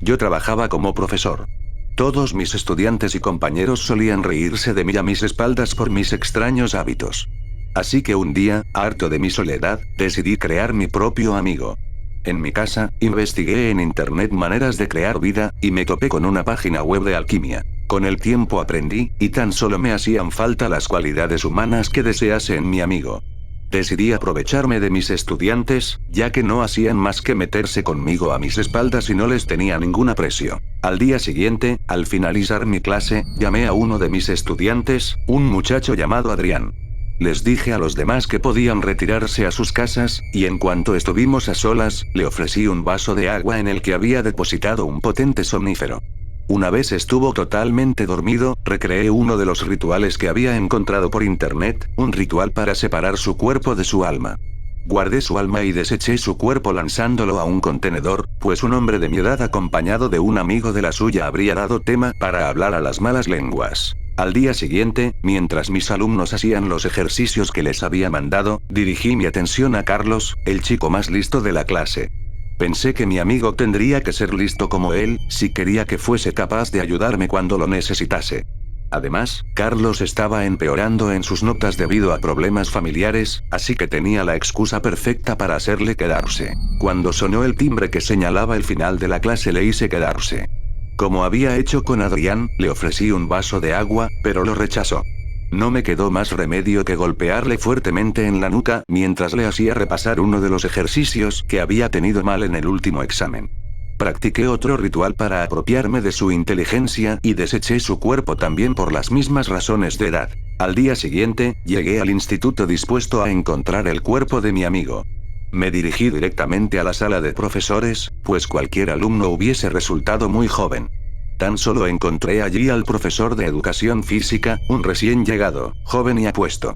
Yo trabajaba como profesor. Todos mis estudiantes y compañeros solían reírse de mí a mis espaldas por mis extraños hábitos. Así que un día, harto de mi soledad, decidí crear mi propio amigo. En mi casa, investigué en internet maneras de crear vida, y me topé con una página web de alquimia. Con el tiempo aprendí, y tan solo me hacían falta las cualidades humanas que desease en mi amigo. Decidí aprovecharme de mis estudiantes, ya que no hacían más que meterse conmigo a mis espaldas y no les tenía ningún aprecio. Al día siguiente, al finalizar mi clase, llamé a uno de mis estudiantes, un muchacho llamado Adrián. Les dije a los demás que podían retirarse a sus casas, y en cuanto estuvimos a solas, le ofrecí un vaso de agua en el que había depositado un potente somnífero. Una vez estuvo totalmente dormido, recreé uno de los rituales que había encontrado por internet, un ritual para separar su cuerpo de su alma. Guardé su alma y deseché su cuerpo lanzándolo a un contenedor, pues un hombre de mi edad acompañado de un amigo de la suya habría dado tema para hablar a las malas lenguas. Al día siguiente, mientras mis alumnos hacían los ejercicios que les había mandado, dirigí mi atención a Carlos, el chico más listo de la clase. Pensé que mi amigo tendría que ser listo como él, si quería que fuese capaz de ayudarme cuando lo necesitase. Además, Carlos estaba empeorando en sus notas debido a problemas familiares, así que tenía la excusa perfecta para hacerle quedarse. Cuando sonó el timbre que señalaba el final de la clase le hice quedarse. Como había hecho con Adrián, le ofrecí un vaso de agua, pero lo rechazó. No me quedó más remedio que golpearle fuertemente en la nuca mientras le hacía repasar uno de los ejercicios que había tenido mal en el último examen. Practiqué otro ritual para apropiarme de su inteligencia y deseché su cuerpo también por las mismas razones de edad. Al día siguiente, llegué al instituto dispuesto a encontrar el cuerpo de mi amigo. Me dirigí directamente a la sala de profesores, pues cualquier alumno hubiese resultado muy joven. Tan solo encontré allí al profesor de educación física, un recién llegado, joven y apuesto.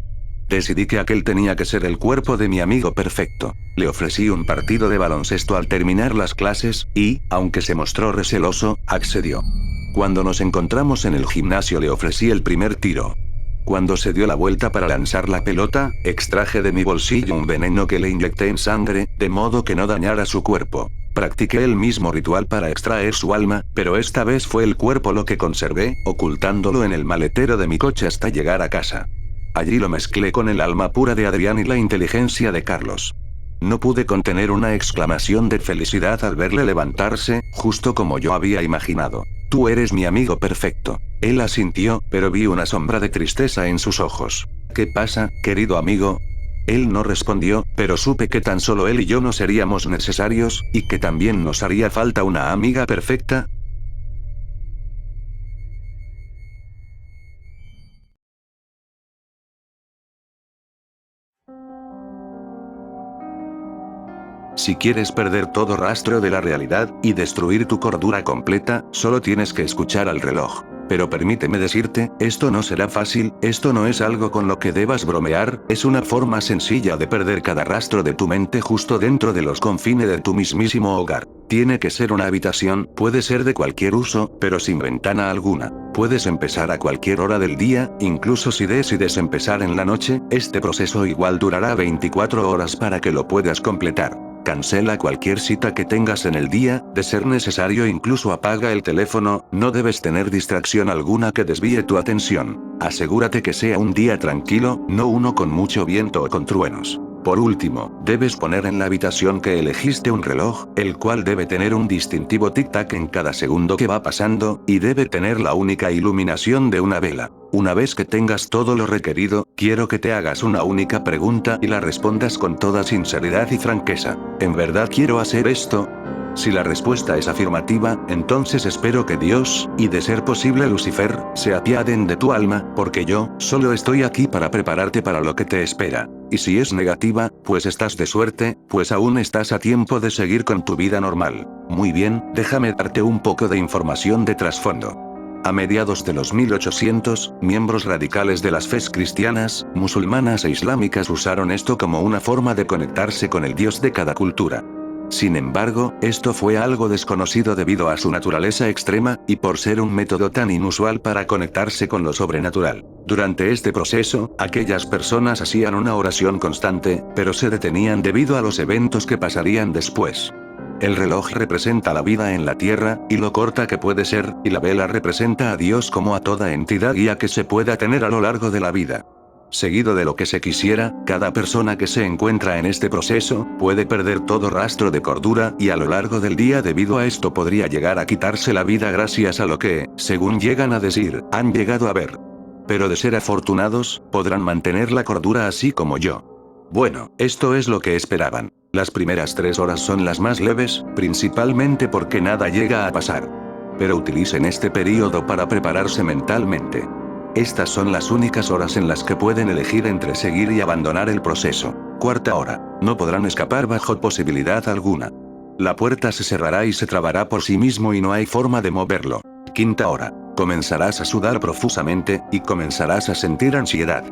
Decidí que aquel tenía que ser el cuerpo de mi amigo perfecto. Le ofrecí un partido de baloncesto al terminar las clases, y, aunque se mostró receloso, accedió. Cuando nos encontramos en el gimnasio le ofrecí el primer tiro. Cuando se dio la vuelta para lanzar la pelota, extraje de mi bolsillo un veneno que le inyecté en sangre, de modo que no dañara su cuerpo. Practiqué el mismo ritual para extraer su alma, pero esta vez fue el cuerpo lo que conservé, ocultándolo en el maletero de mi coche hasta llegar a casa. Allí lo mezclé con el alma pura de Adrián y la inteligencia de Carlos. No pude contener una exclamación de felicidad al verle levantarse, justo como yo había imaginado. Tú eres mi amigo perfecto. Él asintió, pero vi una sombra de tristeza en sus ojos. ¿Qué pasa, querido amigo? Él no respondió, pero supe que tan solo él y yo no seríamos necesarios, y que también nos haría falta una amiga perfecta. Si quieres perder todo rastro de la realidad, y destruir tu cordura completa, solo tienes que escuchar al reloj. Pero permíteme decirte, esto no será fácil, esto no es algo con lo que debas bromear, es una forma sencilla de perder cada rastro de tu mente justo dentro de los confines de tu mismísimo hogar. Tiene que ser una habitación, puede ser de cualquier uso, pero sin ventana alguna. Puedes empezar a cualquier hora del día, incluso si decides empezar en la noche, este proceso igual durará 24 horas para que lo puedas completar. Cancela cualquier cita que tengas en el día, de ser necesario incluso apaga el teléfono, no debes tener distracción alguna que desvíe tu atención. Asegúrate que sea un día tranquilo, no uno con mucho viento o con truenos. Por último, debes poner en la habitación que elegiste un reloj, el cual debe tener un distintivo tic-tac en cada segundo que va pasando, y debe tener la única iluminación de una vela. Una vez que tengas todo lo requerido, quiero que te hagas una única pregunta y la respondas con toda sinceridad y franqueza. ¿En verdad quiero hacer esto? Si la respuesta es afirmativa, entonces espero que Dios, y de ser posible Lucifer, se apiaden de tu alma, porque yo, solo estoy aquí para prepararte para lo que te espera. Y si es negativa, pues estás de suerte, pues aún estás a tiempo de seguir con tu vida normal. Muy bien, déjame darte un poco de información de trasfondo. A mediados de los 1800, miembros radicales de las fes cristianas, musulmanas e islámicas usaron esto como una forma de conectarse con el Dios de cada cultura. Sin embargo, esto fue algo desconocido debido a su naturaleza extrema, y por ser un método tan inusual para conectarse con lo sobrenatural. Durante este proceso, aquellas personas hacían una oración constante, pero se detenían debido a los eventos que pasarían después. El reloj representa la vida en la Tierra, y lo corta que puede ser, y la vela representa a Dios como a toda entidad guía que se pueda tener a lo largo de la vida. Seguido de lo que se quisiera, cada persona que se encuentra en este proceso, puede perder todo rastro de cordura, y a lo largo del día debido a esto podría llegar a quitarse la vida gracias a lo que, según llegan a decir, han llegado a ver. Pero de ser afortunados, podrán mantener la cordura así como yo. Bueno, esto es lo que esperaban. Las primeras 3 horas son las más leves, principalmente porque nada llega a pasar. Pero utilicen este periodo para prepararse mentalmente. Estas son las únicas horas en las que pueden elegir entre seguir y abandonar el proceso. Cuarta hora. No podrán escapar bajo posibilidad alguna. La puerta se cerrará y se trabará por sí mismo y no hay forma de moverlo. Quinta hora. Comenzarás a sudar profusamente, y comenzarás a sentir ansiedad.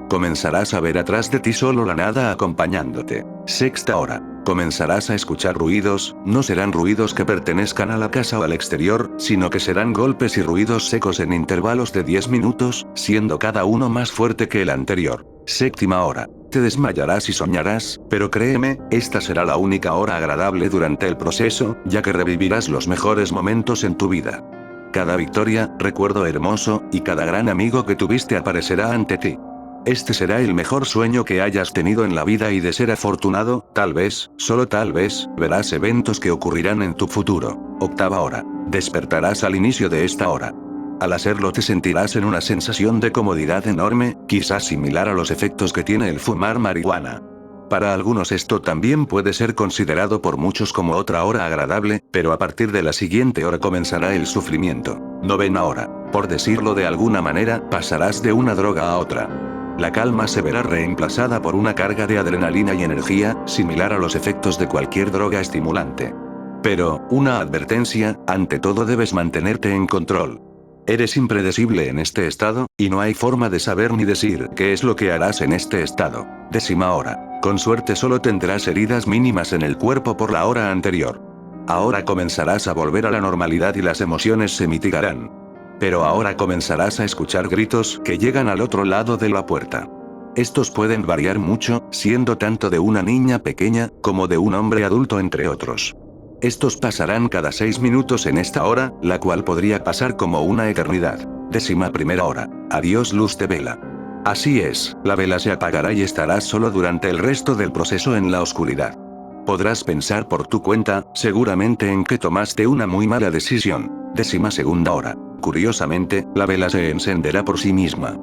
Comenzarás a ver atrás de ti solo la nada acompañándote. Sexta hora. Comenzarás a escuchar ruidos, no serán ruidos que pertenezcan a la casa o al exterior, sino que serán golpes y ruidos secos en intervalos de 10 minutos, siendo cada uno más fuerte que el anterior. Séptima hora. Te desmayarás y soñarás, pero créeme, esta será la única hora agradable durante el proceso, ya que revivirás los mejores momentos en tu vida. Cada victoria, recuerdo hermoso, y cada gran amigo que tuviste aparecerá ante ti. Este será el mejor sueño que hayas tenido en la vida y de ser afortunado, tal vez, solo tal vez, verás eventos que ocurrirán en tu futuro. Octava hora. Despertarás al inicio de esta hora. Al hacerlo te sentirás en una sensación de comodidad enorme, quizás similar a los efectos que tiene el fumar marihuana. Para algunos esto también puede ser considerado por muchos como otra hora agradable, pero a partir de la siguiente hora comenzará el sufrimiento. Novena hora. Por decirlo de alguna manera, pasarás de una droga a otra. La calma se verá reemplazada por una carga de adrenalina y energía, similar a los efectos de cualquier droga estimulante. Pero, una advertencia, ante todo debes mantenerte en control. Eres impredecible en este estado, y no hay forma de saber ni decir qué es lo que harás en este estado. Décima hora. Con suerte solo tendrás heridas mínimas en el cuerpo por la hora anterior. Ahora comenzarás a volver a la normalidad y las emociones se mitigarán. Pero ahora comenzarás a escuchar gritos que llegan al otro lado de la puerta. Estos pueden variar mucho, siendo tanto de una niña pequeña, como de un hombre adulto entre otros. Estos pasarán cada 6 minutos en esta hora, la cual podría pasar como una eternidad. Décima primera hora. Adiós luz de vela. Así es, la vela se apagará y estarás solo durante el resto del proceso en la oscuridad. Podrás pensar por tu cuenta, seguramente en que tomaste una muy mala decisión. Décima segunda hora. Curiosamente, la vela se encenderá por sí misma.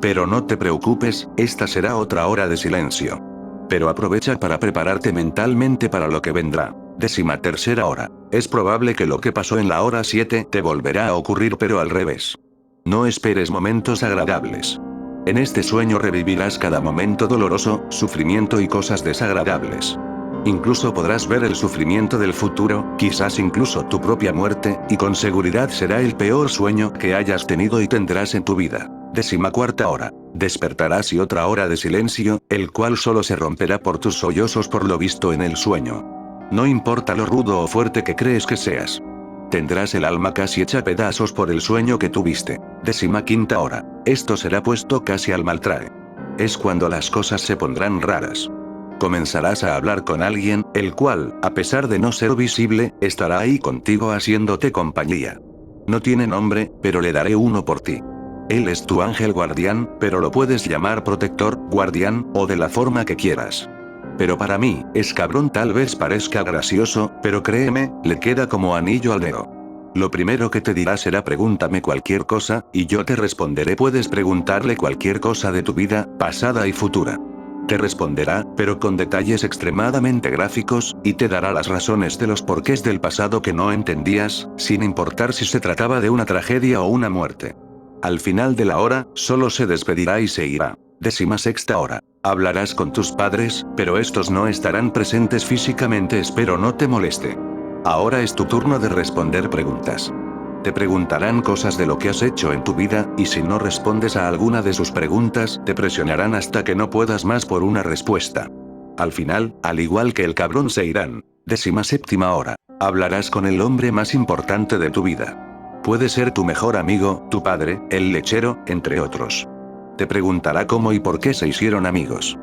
Pero no te preocupes, esta será otra hora de silencio. Pero aprovecha para prepararte mentalmente para lo que vendrá. Décima tercera hora. Es probable que lo que pasó en la hora 7 te volverá a ocurrir pero al revés. No esperes momentos agradables. En este sueño revivirás cada momento doloroso, sufrimiento y cosas desagradables. Incluso podrás ver el sufrimiento del futuro, quizás incluso tu propia muerte, y con seguridad será el peor sueño que hayas tenido y tendrás en tu vida. Décima cuarta hora. Despertarás y otra hora de silencio, el cual solo se romperá por tus sollozos por lo visto en el sueño. No importa lo rudo o fuerte que crees que seas. Tendrás el alma casi hecha pedazos por el sueño que tuviste. Décima quinta hora. Esto será puesto casi al maltrae. Es cuando las cosas se pondrán raras. Comenzarás a hablar con alguien, el cual, a pesar de no ser visible, estará ahí contigo haciéndote compañía. No tiene nombre, pero le daré uno por ti. Él es tu ángel guardián, pero lo puedes llamar protector, guardián, o de la forma que quieras. Pero para mí, es cabrón, tal vez parezca gracioso, pero créeme, le queda como anillo al dedo. Lo primero que te dirá será pregúntame cualquier cosa, y yo te responderé. Puedes preguntarle cualquier cosa de tu vida, pasada y futura. Te responderá, pero con detalles extremadamente gráficos, y te dará las razones de los porqués del pasado que no entendías, sin importar si se trataba de una tragedia o una muerte. Al final de la hora, solo se despedirá y se irá. Décima sexta hora. Hablarás con tus padres, pero estos no estarán presentes físicamente, espero no te moleste. Ahora es tu turno de responder preguntas. Te preguntarán cosas de lo que has hecho en tu vida, y si no respondes a alguna de sus preguntas, te presionarán hasta que no puedas más por una respuesta. Al final, al igual que el cabrón se irán. 17ª hora. Hablarás con el hombre más importante de tu vida. Puede ser tu mejor amigo, tu padre, el lechero, entre otros. Te preguntará cómo y por qué se hicieron amigos.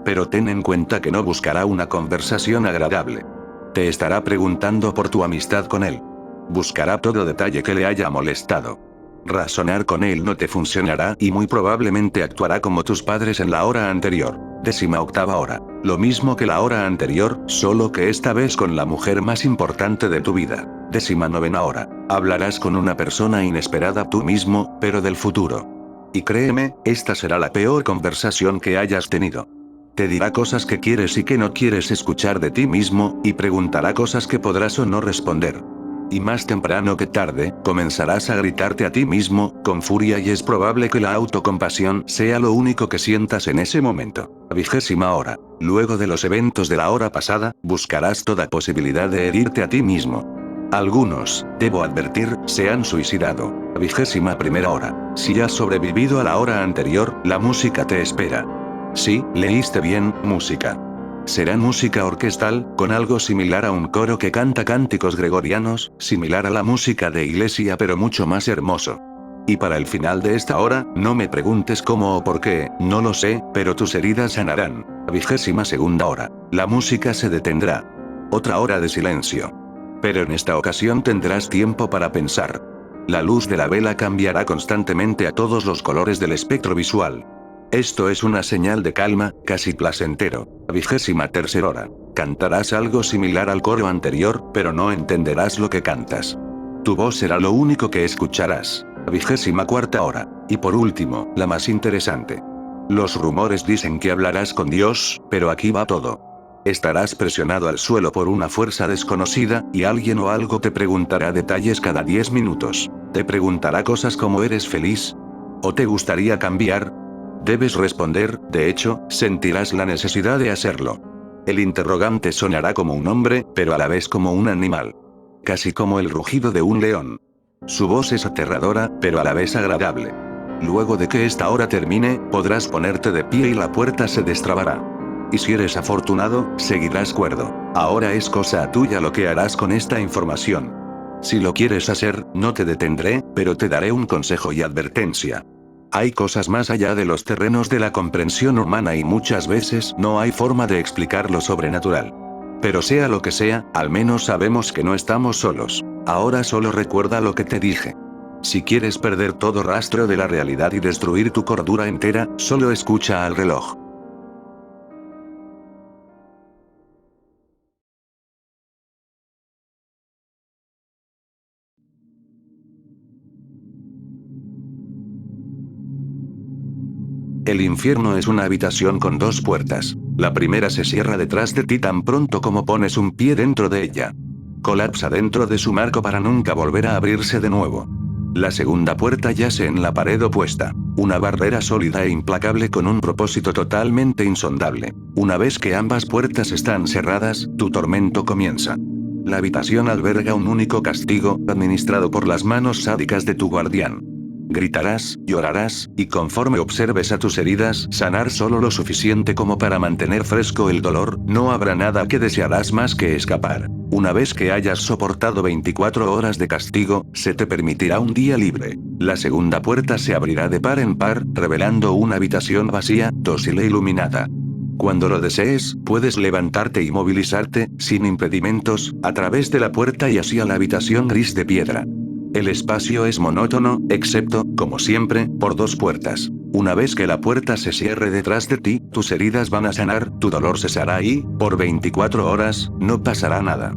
Pero ten en cuenta que no buscará una conversación agradable. Te estará preguntando por tu amistad con él. Buscará todo detalle que le haya molestado. Razonar con él no te funcionará y muy probablemente actuará como tus padres en la hora anterior. 18ª hora. Lo mismo que la hora anterior, solo que esta vez con la mujer más importante de tu vida. 19ª hora. Hablarás con una persona inesperada tú mismo, pero del futuro. Y créeme, esta será la peor conversación que hayas tenido. Te dirá cosas que quieres y que no quieres escuchar de ti mismo, y preguntará cosas que podrás o no responder. Y más temprano que tarde, comenzarás a gritarte a ti mismo, con furia y es probable que la autocompasión sea lo único que sientas en ese momento. 20ª hora. Luego de los eventos de la hora pasada, buscarás toda posibilidad de herirte a ti mismo. Algunos, debo advertir, se han suicidado. 21ª hora. Si has sobrevivido a la hora anterior, la música te espera. Sí, leíste bien, música. Será música orquestal, con algo similar a un coro que canta cánticos gregorianos, similar a la música de iglesia pero mucho más hermoso. Y para el final de esta hora, no me preguntes cómo o por qué, no lo sé, pero tus heridas sanarán. 22ª hora. La música se detendrá. Otra hora de silencio. Pero en esta ocasión tendrás tiempo para pensar. La luz de la vela cambiará constantemente a todos los colores del espectro visual. Esto es una señal de calma, casi placentero. 23ª hora. Cantarás algo similar al coro anterior, pero no entenderás lo que cantas. Tu voz será lo único que escucharás. 24ª hora. Y por último, la más interesante. Los rumores dicen que hablarás con Dios, pero aquí va todo. Estarás presionado al suelo por una fuerza desconocida, y alguien o algo te preguntará detalles cada 10 minutos. Te preguntará cosas como ¿eres feliz? ¿O te gustaría cambiar? Debes responder, de hecho, sentirás la necesidad de hacerlo. El interrogante sonará como un hombre, pero a la vez como un animal. Casi como el rugido de un león. Su voz es aterradora, pero a la vez agradable. Luego de que esta hora termine, podrás ponerte de pie y la puerta se destrabará. Y si eres afortunado, seguirás cuerdo. Ahora es cosa tuya lo que harás con esta información. Si lo quieres hacer, no te detendré, pero te daré un consejo y advertencia. Hay cosas más allá de los terrenos de la comprensión humana y muchas veces no hay forma de explicar lo sobrenatural. Pero sea lo que sea, al menos sabemos que no estamos solos. Ahora solo recuerda lo que te dije. Si quieres perder todo rastro de la realidad y destruir tu cordura entera, solo escucha al reloj. El infierno es una habitación con dos puertas. La primera se cierra detrás de ti tan pronto como pones un pie dentro de ella. Colapsa dentro de su marco para nunca volver a abrirse de nuevo. La segunda puerta yace en la pared opuesta. Una barrera sólida e implacable con un propósito totalmente insondable. Una vez que ambas puertas están cerradas, tu tormento comienza. La habitación alberga un único castigo, administrado por las manos sádicas de tu guardián. Gritarás, llorarás, y conforme observes a tus heridas sanar solo lo suficiente como para mantener fresco el dolor, no habrá nada que desearás más que escapar. Una vez que hayas soportado 24 horas de castigo, se te permitirá un día libre. La segunda puerta se abrirá de par en par, revelando una habitación vacía, dócil e iluminada. Cuando lo desees, puedes levantarte y movilizarte, sin impedimentos, a través de la puerta y hacia la habitación gris de piedra. El espacio es monótono, excepto, como siempre, por dos puertas. Una vez que la puerta se cierre detrás de ti, tus heridas van a sanar, tu dolor cesará y, por 24 horas, no pasará nada.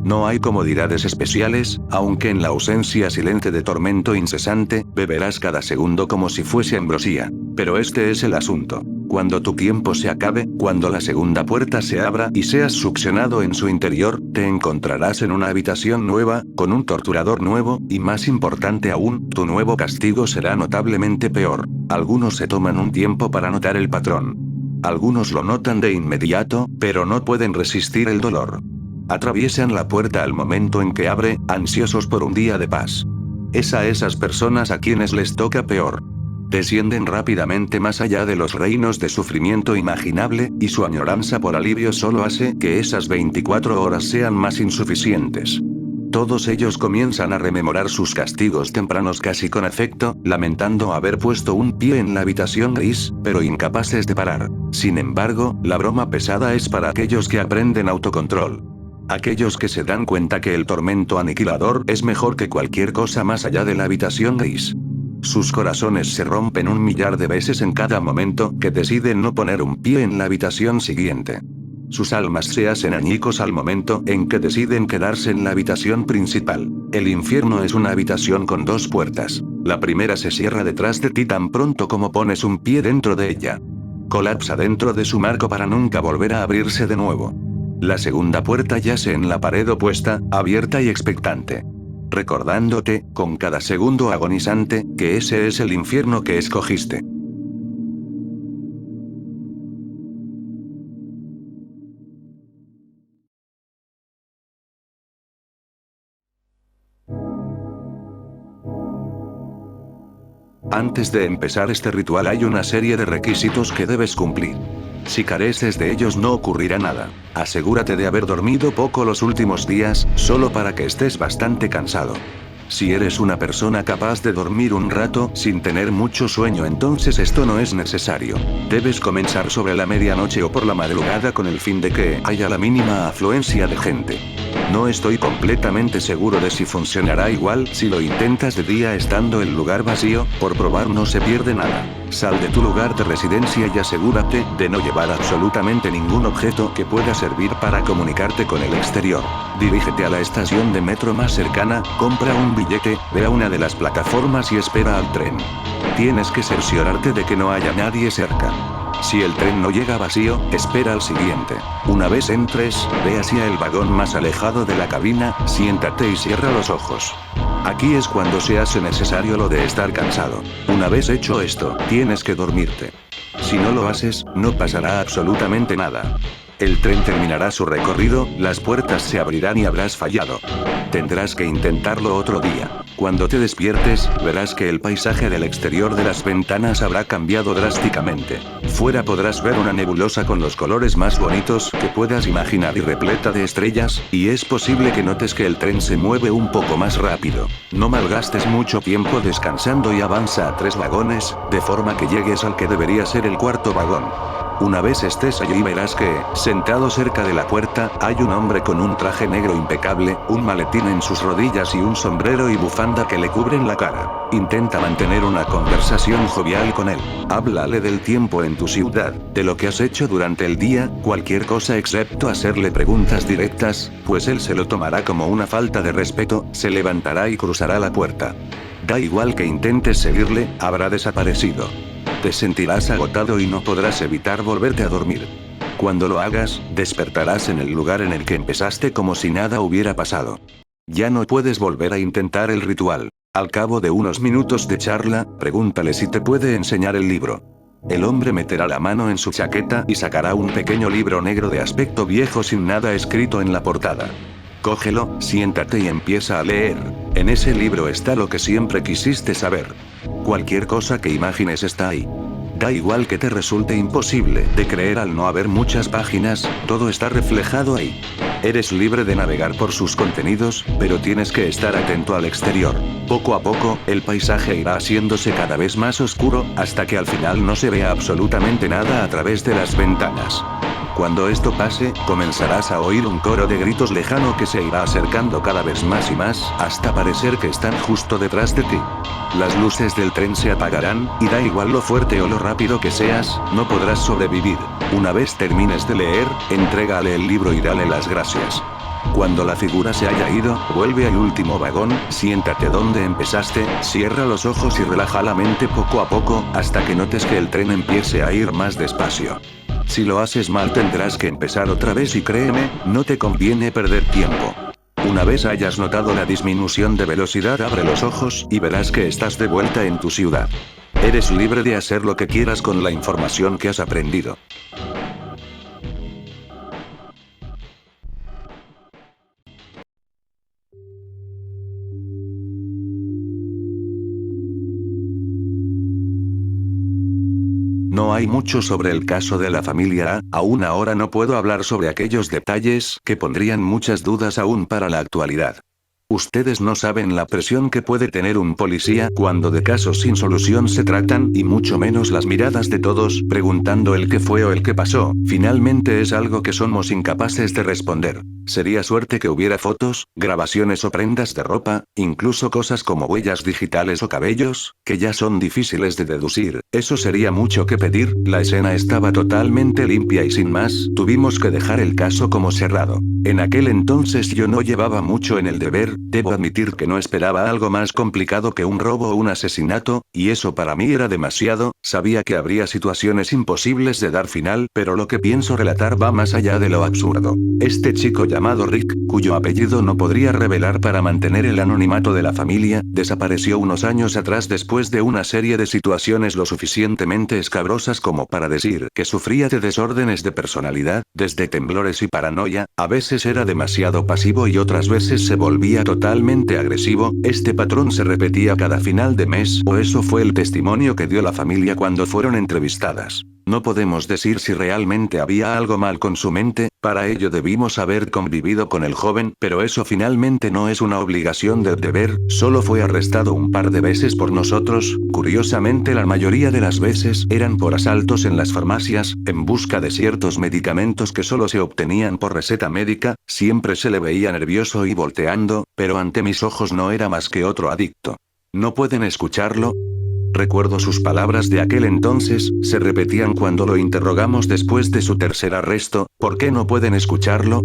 No hay comodidades especiales, aunque en la ausencia silente de tormento incesante, beberás cada segundo como si fuese ambrosía. Pero este es el asunto. Cuando tu tiempo se acabe, cuando la segunda puerta se abra y seas succionado en su interior, te encontrarás en una habitación nueva, con un torturador nuevo, y más importante aún, tu nuevo castigo será notablemente peor. Algunos se toman un tiempo para notar el patrón. Algunos lo notan de inmediato, pero no pueden resistir el dolor. Atraviesan la puerta al momento en que abre, ansiosos por un día de paz. Es a esas personas a quienes les toca peor. Descienden rápidamente más allá de los reinos de sufrimiento imaginable, y su añoranza por alivio solo hace que esas 24 horas sean más insuficientes. Todos ellos comienzan a rememorar sus castigos tempranos casi con afecto, lamentando haber puesto un pie en la habitación gris, pero incapaces de parar. Sin embargo, la broma pesada es para aquellos que aprenden autocontrol. Aquellos que se dan cuenta que el tormento aniquilador es mejor que cualquier cosa más allá de la habitación gris. Sus corazones se rompen 1.000.000 de veces en cada momento que deciden no poner un pie en la habitación siguiente. Sus almas se hacen añicos al momento en que deciden quedarse en la habitación principal. El infierno es una habitación con 2 puertas. La primera se cierra detrás de ti tan pronto como pones un pie dentro de ella. Colapsa dentro de su marco para nunca volver a abrirse de nuevo. La segunda puerta yace en la pared opuesta, abierta y expectante. Recordándote, con cada segundo agonizante, que ese es el infierno que escogiste. Antes de empezar este ritual hay una serie de requisitos que debes cumplir. Si careces de ellos no ocurrirá nada. Asegúrate de haber dormido poco los últimos días, solo para que estés bastante cansado. Si eres una persona capaz de dormir un rato sin tener mucho sueño, entonces esto no es necesario. Debes comenzar sobre la medianoche o por la madrugada con el fin de que haya la mínima afluencia de gente. No estoy completamente seguro de si funcionará igual si lo intentas de día estando el lugar vacío, por probar no se pierde nada. Sal de tu lugar de residencia y asegúrate de no llevar absolutamente ningún objeto que pueda servir para comunicarte con el exterior. Dirígete a la estación de metro más cercana, compra un billete, ve a una de las plataformas y espera al tren. Tienes que cerciorarte de que no haya nadie cerca. Si el tren no llega vacío, espera al siguiente. Una vez entres, ve hacia el vagón más alejado de la cabina, siéntate y cierra los ojos. Aquí es cuando se hace necesario lo de estar cansado. Una vez hecho esto, tienes que dormirte. Si no lo haces, no pasará absolutamente nada. El tren terminará su recorrido, las puertas se abrirán y habrás fallado. Tendrás que intentarlo otro día. Cuando te despiertes, verás que el paisaje del exterior de las ventanas habrá cambiado drásticamente. Fuera podrás ver una nebulosa con los colores más bonitos que puedas imaginar y repleta de estrellas, y es posible que notes que el tren se mueve un poco más rápido. No malgastes mucho tiempo descansando y avanza a 3 vagones, de forma que llegues al que debería ser el 4.º vagón. Una vez estés allí verás que, sentado cerca de la puerta, hay un hombre con un traje negro impecable, un maletín en sus rodillas y un sombrero y bufanda que le cubren la cara. Intenta mantener una conversación jovial con él. Háblale del tiempo en tu ciudad, de lo que has hecho durante el día, cualquier cosa excepto hacerle preguntas directas, pues él se lo tomará como una falta de respeto, se levantará y cruzará la puerta. Da igual que intentes seguirle, habrá desaparecido. Te sentirás agotado y no podrás evitar volverte a dormir. Cuando lo hagas, despertarás en el lugar en el que empezaste como si nada hubiera pasado. Ya no puedes volver a intentar el ritual. Al cabo de unos minutos de charla, pregúntale si te puede enseñar el libro. El hombre meterá la mano en su chaqueta y sacará un pequeño libro negro de aspecto viejo sin nada escrito en la portada. Cógelo, siéntate y empieza a leer. En ese libro está lo que siempre quisiste saber. Cualquier cosa que imagines está ahí. Da igual que te resulte imposible de creer al no haber muchas páginas, todo está reflejado ahí. Eres libre de navegar por sus contenidos, pero tienes que estar atento al exterior. Poco a poco, el paisaje irá haciéndose cada vez más oscuro, hasta que al final no se vea absolutamente nada a través de las ventanas. Cuando esto pase, comenzarás a oír un coro de gritos lejano que se irá acercando cada vez más y más, hasta parecer que están justo detrás de ti. Las luces del tren se apagarán, y da igual lo fuerte o lo rápido que seas, no podrás sobrevivir. Una vez termines de leer, entrégale el libro y dale las gracias. Cuando la figura se haya ido, vuelve al último vagón, siéntate donde empezaste, cierra los ojos y relaja la mente poco a poco, hasta que notes que el tren empiece a ir más despacio. Si lo haces mal tendrás que empezar otra vez y créeme, no te conviene perder tiempo. Una vez hayas notado la disminución de velocidad, abre los ojos y verás que estás de vuelta en tu ciudad. Eres libre de hacer lo que quieras con la información que has aprendido. No hay mucho sobre el caso de la familia A, aún ahora no puedo hablar sobre aquellos detalles que pondrían muchas dudas aún para la actualidad. Ustedes no saben la presión que puede tener un policía cuando de casos sin solución se tratan y mucho menos las miradas de todos preguntando el qué fue o el qué pasó. Finalmente es algo que somos incapaces de responder. Sería suerte que hubiera fotos, grabaciones o prendas de ropa, incluso cosas como huellas digitales o cabellos, que ya son difíciles de deducir. Eso sería mucho que pedir, la escena estaba totalmente limpia y sin más, tuvimos que dejar el caso como cerrado. En aquel entonces yo no llevaba mucho en el deber, debo admitir que no esperaba algo más complicado que un robo o un asesinato, y eso para mí era demasiado, sabía que habría situaciones imposibles de dar final, pero lo que pienso relatar va más allá de lo absurdo. Este chico llamado Rick, cuyo apellido no podría revelar para mantener el anonimato de la familia, desapareció unos años atrás después de una serie de situaciones lo suficientemente escabrosas como para decir que sufría de desórdenes de personalidad, desde temblores y paranoia, a veces era demasiado pasivo y otras veces se volvía totalmente agresivo. Este patrón se repetía cada final de mes, o eso fue el testimonio que dio la familia cuando fueron entrevistadas. No podemos decir si realmente había algo mal con su mente, para ello debimos haber convivido con el joven, pero eso finalmente no es una obligación del deber, solo fue arrestado un par de veces por nosotros, curiosamente la mayoría de las veces eran por asaltos en las farmacias, en busca de ciertos medicamentos que solo se obtenían por receta médica, siempre se le veía nervioso y volteando, pero ante mis ojos no era más que otro adicto. ¿No pueden escucharlo? Recuerdo sus palabras de aquel entonces, se repetían cuando lo interrogamos después de su tercer arresto. ¿Por qué no pueden escucharlo?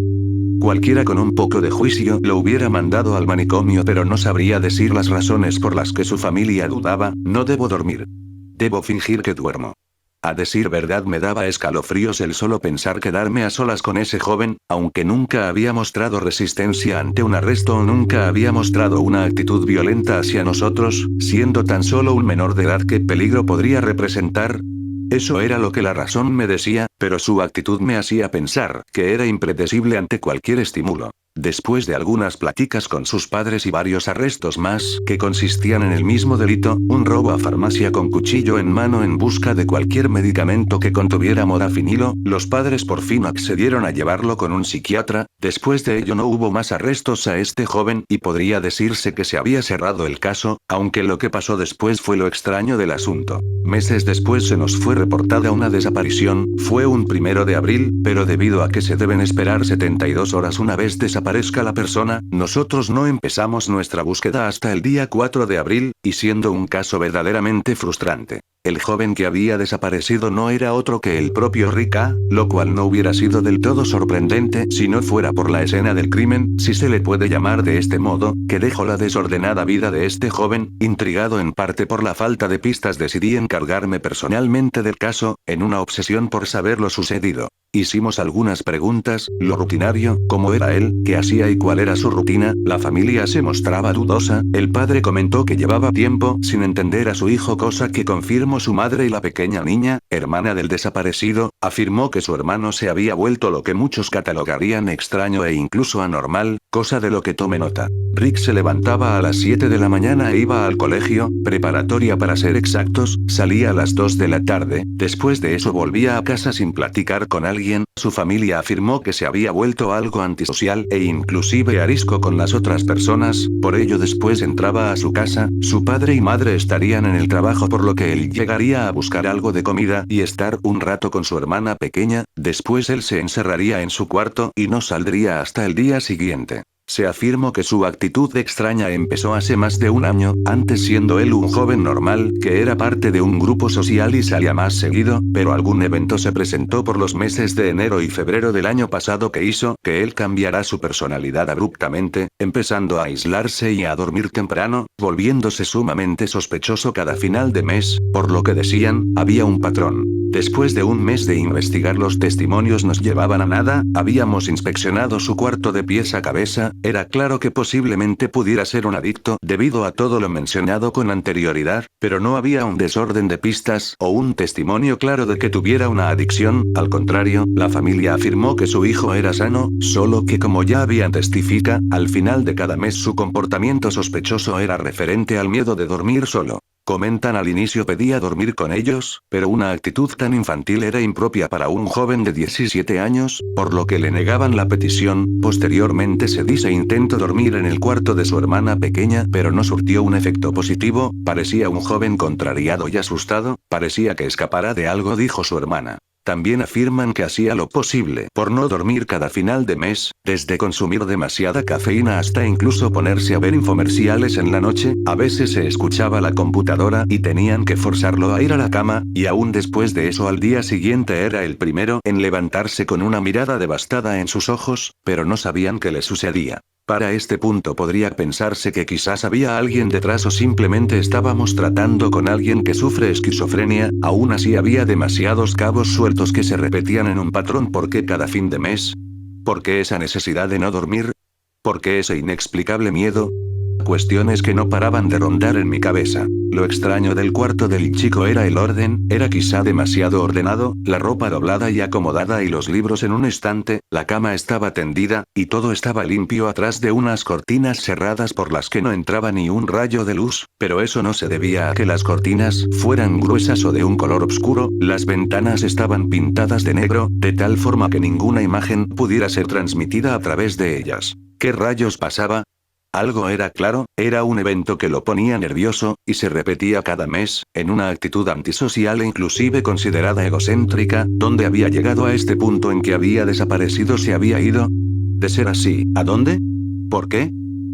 Cualquiera con un poco de juicio lo hubiera mandado al manicomio, pero no sabría decir las razones por las que su familia dudaba. No debo dormir. Debo fingir que duermo. A decir verdad me daba escalofríos el solo pensar quedarme a solas con ese joven, aunque nunca había mostrado resistencia ante un arresto o nunca había mostrado una actitud violenta hacia nosotros, siendo tan solo un menor de edad. ¿Qué peligro podría representar? Eso era lo que la razón me decía, pero su actitud me hacía pensar que era impredecible ante cualquier estímulo. Después de algunas pláticas con sus padres y varios arrestos más, que consistían en el mismo delito, un robo a farmacia con cuchillo en mano en busca de cualquier medicamento que contuviera modafinilo, los padres por fin accedieron a llevarlo con un psiquiatra. Después de ello no hubo más arrestos a este joven, y podría decirse que se había cerrado el caso, aunque lo que pasó después fue lo extraño del asunto. Meses después se nos fue reportada una desaparición, fue un 1 de abril, pero debido a que se deben esperar 72 horas una vez desaparezca la persona, nosotros no empezamos nuestra búsqueda hasta el día 4 de abril, y siendo un caso verdaderamente frustrante. El joven que había desaparecido no era otro que el propio Rick A, lo cual no hubiera sido del todo sorprendente si no fuera por la escena del crimen, si se le puede llamar de este modo, que dejó la desordenada vida de este joven. Intrigado en parte por la falta de pistas, decidí encargarme personalmente del caso, en una obsesión por saber lo sucedido. Hicimos algunas preguntas, lo rutinario, cómo era él, qué hacía y cuál era su rutina. La familia se mostraba dudosa, el padre comentó que llevaba tiempo sin entender a su hijo, cosa que confirmó su madre, y la pequeña niña, hermana del desaparecido, afirmó que su hermano se había vuelto lo que muchos catalogarían extraño e incluso anormal, cosa de lo que tome nota. Rick se levantaba a las 7 de la mañana e iba al colegio, preparatoria para ser exactos, salía a las 2 de la tarde, después de eso volvía a casa sin platicar con alguien. Su familia afirmó que se había vuelto algo antisocial e inclusive arisco con las otras personas, por ello después entraba a su casa, su padre y madre estarían en el trabajo, por lo que él llegaría a buscar algo de comida y estar un rato con su hermana pequeña, después él se encerraría en su cuarto y no saldría hasta el día siguiente. Se afirmó que su actitud extraña empezó hace más de un año, antes siendo él un joven normal, que era parte de un grupo social y salía más seguido, pero algún evento se presentó por los meses de enero y febrero del año pasado que hizo que él cambiara su personalidad abruptamente, empezando a aislarse y a dormir temprano, volviéndose sumamente sospechoso cada final de mes, por lo que decían, había un patrón. Después de un mes de investigar, los testimonios nos llevaban a nada. Habíamos inspeccionado su cuarto de pies a cabeza, era claro que posiblemente pudiera ser un adicto debido a todo lo mencionado con anterioridad, pero no había un desorden de pistas o un testimonio claro de que tuviera una adicción. Al contrario, la familia afirmó que su hijo era sano, solo que, como ya habían testifica, al final de cada mes su comportamiento sospechoso era referente al miedo de dormir solo. Comentan al inicio pedía dormir con ellos, pero una actitud tan infantil era impropia para un joven de 17 años, por lo que le negaban la petición. Posteriormente se dice intentó dormir en el cuarto de su hermana pequeña, pero no surtió un efecto positivo, parecía un joven contrariado y asustado, parecía que escapara de algo, dijo su hermana. También afirman que hacía lo posible por no dormir cada final de mes, desde consumir demasiada cafeína hasta incluso ponerse a ver infomerciales en la noche. A veces se escuchaba la computadora y tenían que forzarlo a ir a la cama, y aún después de eso al día siguiente era el primero en levantarse con una mirada devastada en sus ojos, pero no sabían qué le sucedía. Para este punto podría pensarse que quizás había alguien detrás o simplemente estábamos tratando con alguien que sufre esquizofrenia. Aún así había demasiados cabos sueltos que se repetían en un patrón. ¿Por qué cada fin de mes? ¿Por qué esa necesidad de no dormir? ¿Por qué ese inexplicable miedo? Cuestiones que no paraban de rondar en mi cabeza. Lo extraño del cuarto del chico era el orden, era quizá demasiado ordenado, la ropa doblada y acomodada y los libros en un estante, la cama estaba tendida, y todo estaba limpio atrás de unas cortinas cerradas por las que no entraba ni un rayo de luz, pero eso no se debía a que las cortinas fueran gruesas o de un color oscuro. Las ventanas estaban pintadas de negro, de tal forma que ninguna imagen pudiera ser transmitida a través de ellas. ¿Qué rayos pasaba? Algo era claro, era un evento que lo ponía nervioso, y se repetía cada mes, en una actitud antisocial e inclusive considerada egocéntrica. ¿Dónde había llegado a este punto en que había desaparecido? ¿Se había ido? De ser así, ¿a dónde? ¿Por qué?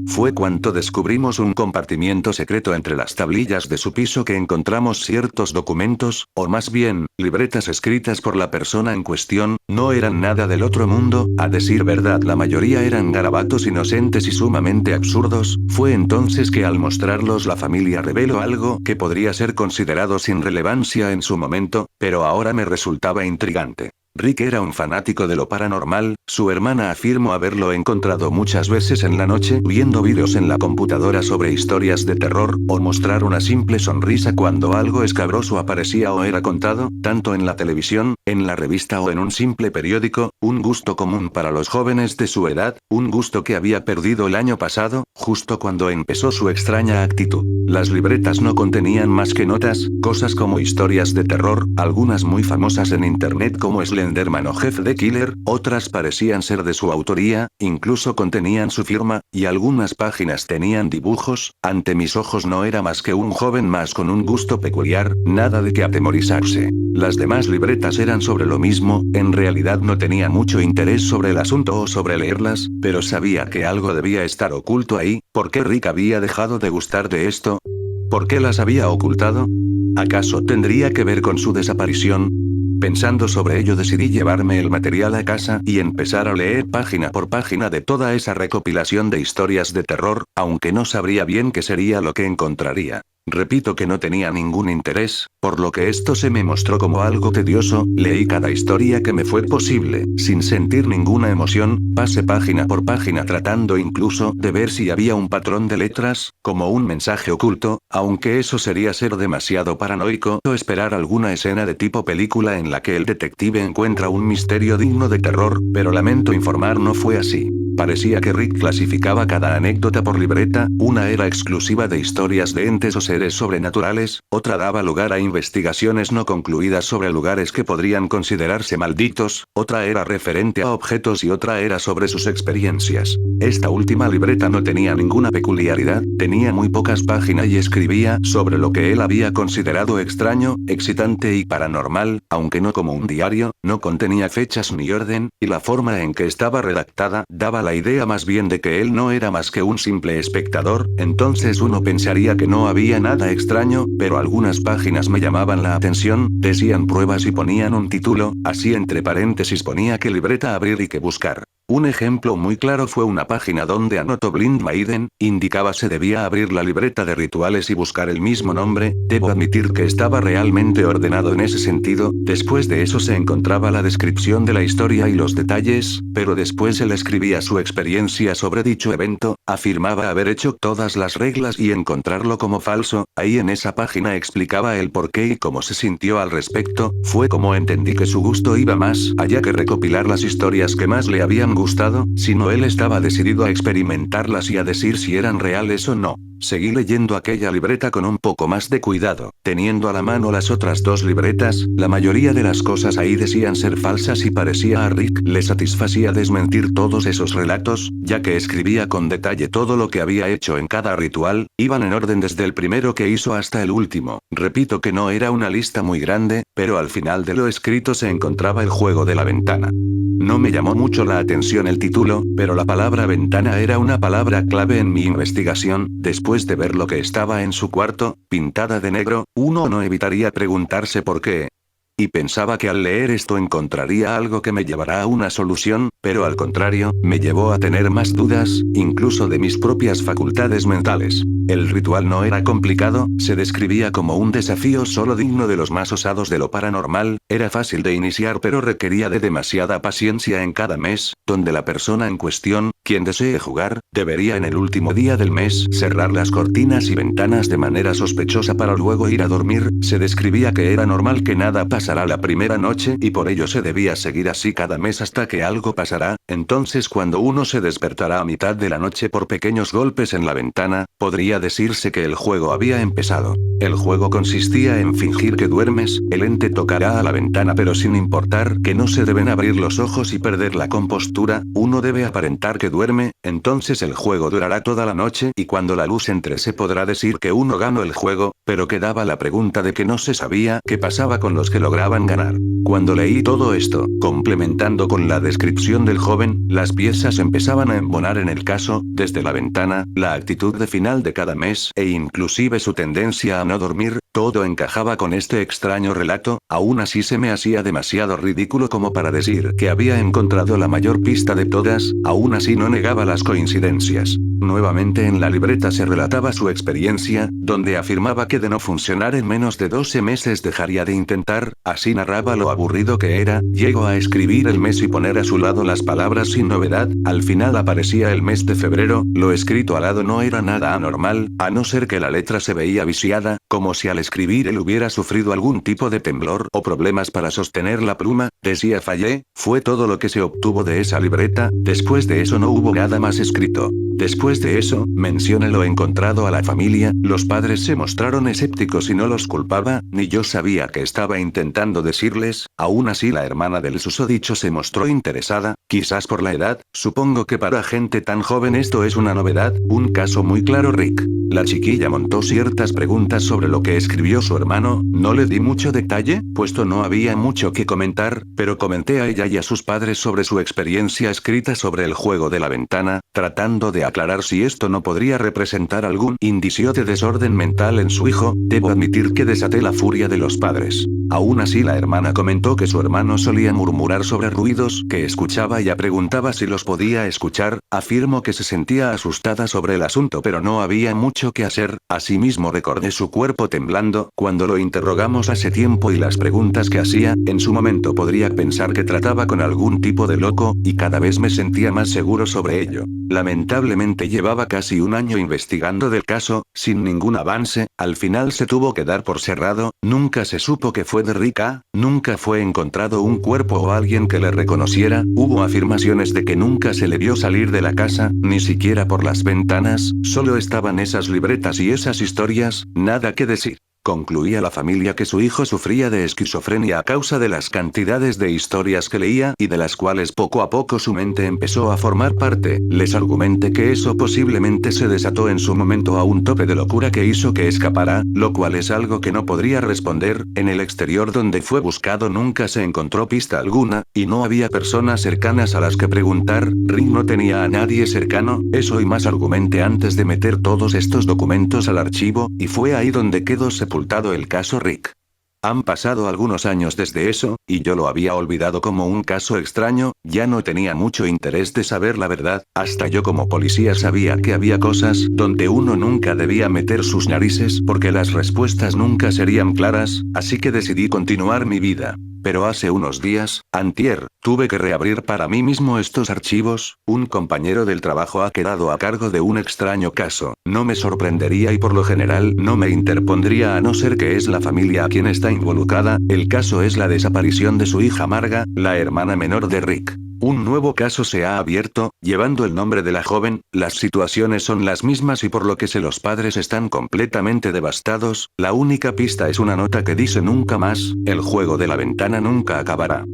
Fue cuando descubrimos un compartimiento secreto entre las tablillas de su piso que encontramos ciertos documentos, o más bien, libretas escritas por la persona en cuestión. No eran nada del otro mundo, a decir verdad la mayoría eran garabatos inocentes y sumamente absurdos. Fue entonces que al mostrarlos la familia reveló algo que podría ser considerado sin relevancia en su momento, pero ahora me resultaba intrigante. Rick era un fanático de lo paranormal, su hermana afirmó haberlo encontrado muchas veces en la noche viendo vídeos en la computadora sobre historias de terror, o mostrar una simple sonrisa cuando algo escabroso aparecía o era contado, tanto en la televisión, en la revista o en un simple periódico. Un gusto común para los jóvenes de su edad, un gusto que había perdido el año pasado, justo cuando empezó su extraña actitud. Las libretas no contenían más que notas, cosas como historias de terror, algunas muy famosas en internet como Slenderman o Jeff the Killer, otras parecían ser de su autoría, incluso contenían su firma, y algunas páginas tenían dibujos. Ante mis ojos no era más que un joven más con un gusto peculiar, nada de que atemorizarse. Las demás libretas eran sobre lo mismo, en realidad no tenía mucho interés sobre el asunto o sobre leerlas, pero sabía que algo debía estar oculto ahí. ¿Por qué Rick había dejado de gustar de esto? ¿Por qué las había ocultado? ¿Acaso tendría que ver con su desaparición? Pensando sobre ello decidí llevarme el material a casa y empezar a leer página por página de toda esa recopilación de historias de terror, aunque no sabría bien qué sería lo que encontraría. Repito que no tenía ningún interés, por lo que esto se me mostró como algo tedioso. Leí cada historia que me fue posible, sin sentir ninguna emoción, pasé página por página tratando incluso de ver si había un patrón de letras, como un mensaje oculto, aunque eso sería ser demasiado paranoico o esperar alguna escena de tipo película en la que el detective encuentra un misterio digno de terror, pero lamento informar no fue así. Parecía que Rick clasificaba cada anécdota por libreta, una era exclusiva de historias de entes o seres sobrenaturales, otra daba lugar a investigaciones no concluidas sobre lugares que podrían considerarse malditos, otra era referente a objetos y otra era sobre sus experiencias. Esta última libreta no tenía ninguna peculiaridad, tenía muy pocas páginas y escribía sobre lo que él había considerado extraño, excitante y paranormal, aunque no como un diario, no contenía fechas ni orden, y la forma en que estaba redactada daba la idea más bien de que él no era más que un simple espectador. Entonces uno pensaría que no había nada extraño, pero algunas páginas me llamaban la atención, decían pruebas y ponían un título, así entre paréntesis ponía qué libreta abrir y qué buscar. Un ejemplo muy claro fue una página donde anotó Blind Maiden, indicaba se debía abrir la libreta de rituales y buscar el mismo nombre. Debo admitir que estaba realmente ordenado en ese sentido. Después de eso se encontraba la descripción de la historia y los detalles, pero después él escribía su experiencia sobre dicho evento, afirmaba haber hecho todas las reglas y encontrarlo como falso. Ahí en esa página explicaba el por qué y cómo se sintió al respecto. Fue como entendí que su gusto iba más allá que recopilar las historias que más le habían gustado, sino él estaba decidido a experimentarlas y a decir si eran reales o no. Seguí leyendo aquella libreta con un poco más de cuidado, teniendo a la mano las otras dos libretas. La mayoría de las cosas ahí decían ser falsas y parecía a Rick le satisfacía desmentir todos esos relatos, ya que escribía con detalle todo lo que había hecho en cada ritual, iban en orden desde el primero que hizo hasta el último. Repito que no era una lista muy grande, pero al final de lo escrito se encontraba el juego de la ventana. No me llamó mucho la atención el título, pero la palabra ventana era una palabra clave en mi investigación. Después de ver lo que estaba en su cuarto, pintada de negro, uno no evitaría preguntarse por qué. Y pensaba que al leer esto encontraría algo que me llevará a una solución, pero al contrario, me llevó a tener más dudas, incluso de mis propias facultades mentales. El ritual no era complicado, se describía como un desafío solo digno de los más osados de lo paranormal, era fácil de iniciar pero requería de demasiada paciencia en cada mes, donde la persona en cuestión, quien desee jugar, debería en el último día del mes cerrar las cortinas y ventanas de manera sospechosa para luego ir a dormir. Se describía que era normal que nada pasará la primera noche y por ello se debía seguir así cada mes hasta que algo pasará. Entonces cuando uno se despertará a mitad de la noche por pequeños golpes en la ventana, podría decirse que el juego había empezado. El juego consistía en fingir que duermes, el ente tocará a la ventana pero sin importar que no se deben abrir los ojos y perder la compostura, uno debe aparentar que duerme, entonces el juego durará toda la noche y cuando la luz entre se podrá decir que uno ganó el juego, pero quedaba la pregunta de que no se sabía qué pasaba con los que lograban ganar. Cuando leí todo esto, complementando con la descripción del joven, las piezas empezaban a embonar en el caso, desde la ventana, la actitud de final de cada mes e inclusive su tendencia a no dormir, todo encajaba con este extraño relato. Aún así se me hacía demasiado ridículo como para decir que había encontrado la mayor pista de todas, aún así no negaba las coincidencias. Nuevamente en la libreta se relataba su experiencia, donde afirmaba que de no funcionar en menos de 12 meses dejaría de intentar, así narraba lo aburrido que era. Llego a escribir el mes y poner a su lado las palabras sin novedad, al final aparecía el mes de febrero, lo escrito al lado no era nada anormal, a no ser que la letra se veía viciada, como si al escribir él hubiera sufrido algún tipo de temblor o problemas para sostener la pluma, decía Fallé, fue todo lo que se obtuvo de esa libreta, después de eso no hubo nada más escrito. Después de eso, menciona lo encontrado a la familia, los padres se mostraron escépticos y no los culpaba, ni yo sabía que estaba intentando decirles, aún así la hermana del susodicho se mostró interesada, quizás por la edad, supongo que para gente tan joven esto es una novedad, un caso muy claro Rick. La chiquilla montó ciertas preguntas sobre lo que escribió su hermano, no le di mucho detalle, puesto no había mucho que comentar, pero comenté a ella y a sus padres sobre su experiencia escrita sobre el juego de la ventana, tratando de aclarar si esto no podría representar algún indicio de desorden mental en su hijo. Debo admitir que desaté la furia de los padres. Aún así la hermana comentó que su hermano solía murmurar sobre ruidos que escuchaba y ella preguntaba si los podía escuchar, afirmó que se sentía asustada sobre el asunto pero no había mucho que hacer, asimismo recordé su cuerpo temblando cuando lo interrogamos hace tiempo y las preguntas que hacía, en su momento podría pensar que trataba con algún tipo de loco, y cada vez me sentía más seguro sobre ello. Lamentablemente llevaba casi un año investigando del caso, sin ningún avance, al final se tuvo que dar por cerrado, nunca se supo que fue de Rika, nunca fue encontrado un cuerpo o alguien que le reconociera, hubo afirmaciones de que nunca se le vio salir de la casa, ni siquiera por las ventanas, solo estaban esas libretas y esas historias, nada que decir. Concluía la familia que su hijo sufría de esquizofrenia a causa de las cantidades de historias que leía y de las cuales poco a poco su mente empezó a formar parte. Les argumenté que eso posiblemente se desató en su momento a un tope de locura que hizo que escapara, lo cual es algo que no podría responder. En el exterior donde fue buscado nunca se encontró pista alguna, y no había personas cercanas a las que preguntar. Rick no tenía a nadie cercano, eso y más argumenté antes de meter todos estos documentos al archivo, y fue ahí donde quedó sepultado el caso Rick. Han pasado algunos años desde eso, y yo lo había olvidado como un caso extraño, ya no tenía mucho interés de saber la verdad, hasta yo como policía sabía que había cosas donde uno nunca debía meter sus narices porque las respuestas nunca serían claras, así que decidí continuar mi vida. Pero hace unos días, antier, tuve que reabrir para mí mismo estos archivos, un compañero del trabajo ha quedado a cargo de un extraño caso, no me sorprendería y por lo general no me interpondría a no ser que es la familia a quien está involucrada, el caso es la desaparición de su hija Marga, la hermana menor de Rick. Un nuevo caso se ha abierto, llevando el nombre de la joven, las situaciones son las mismas y por lo que sé los padres están completamente devastados, la única pista es una nota que dice nunca más, el juego de la ventana nunca acabará.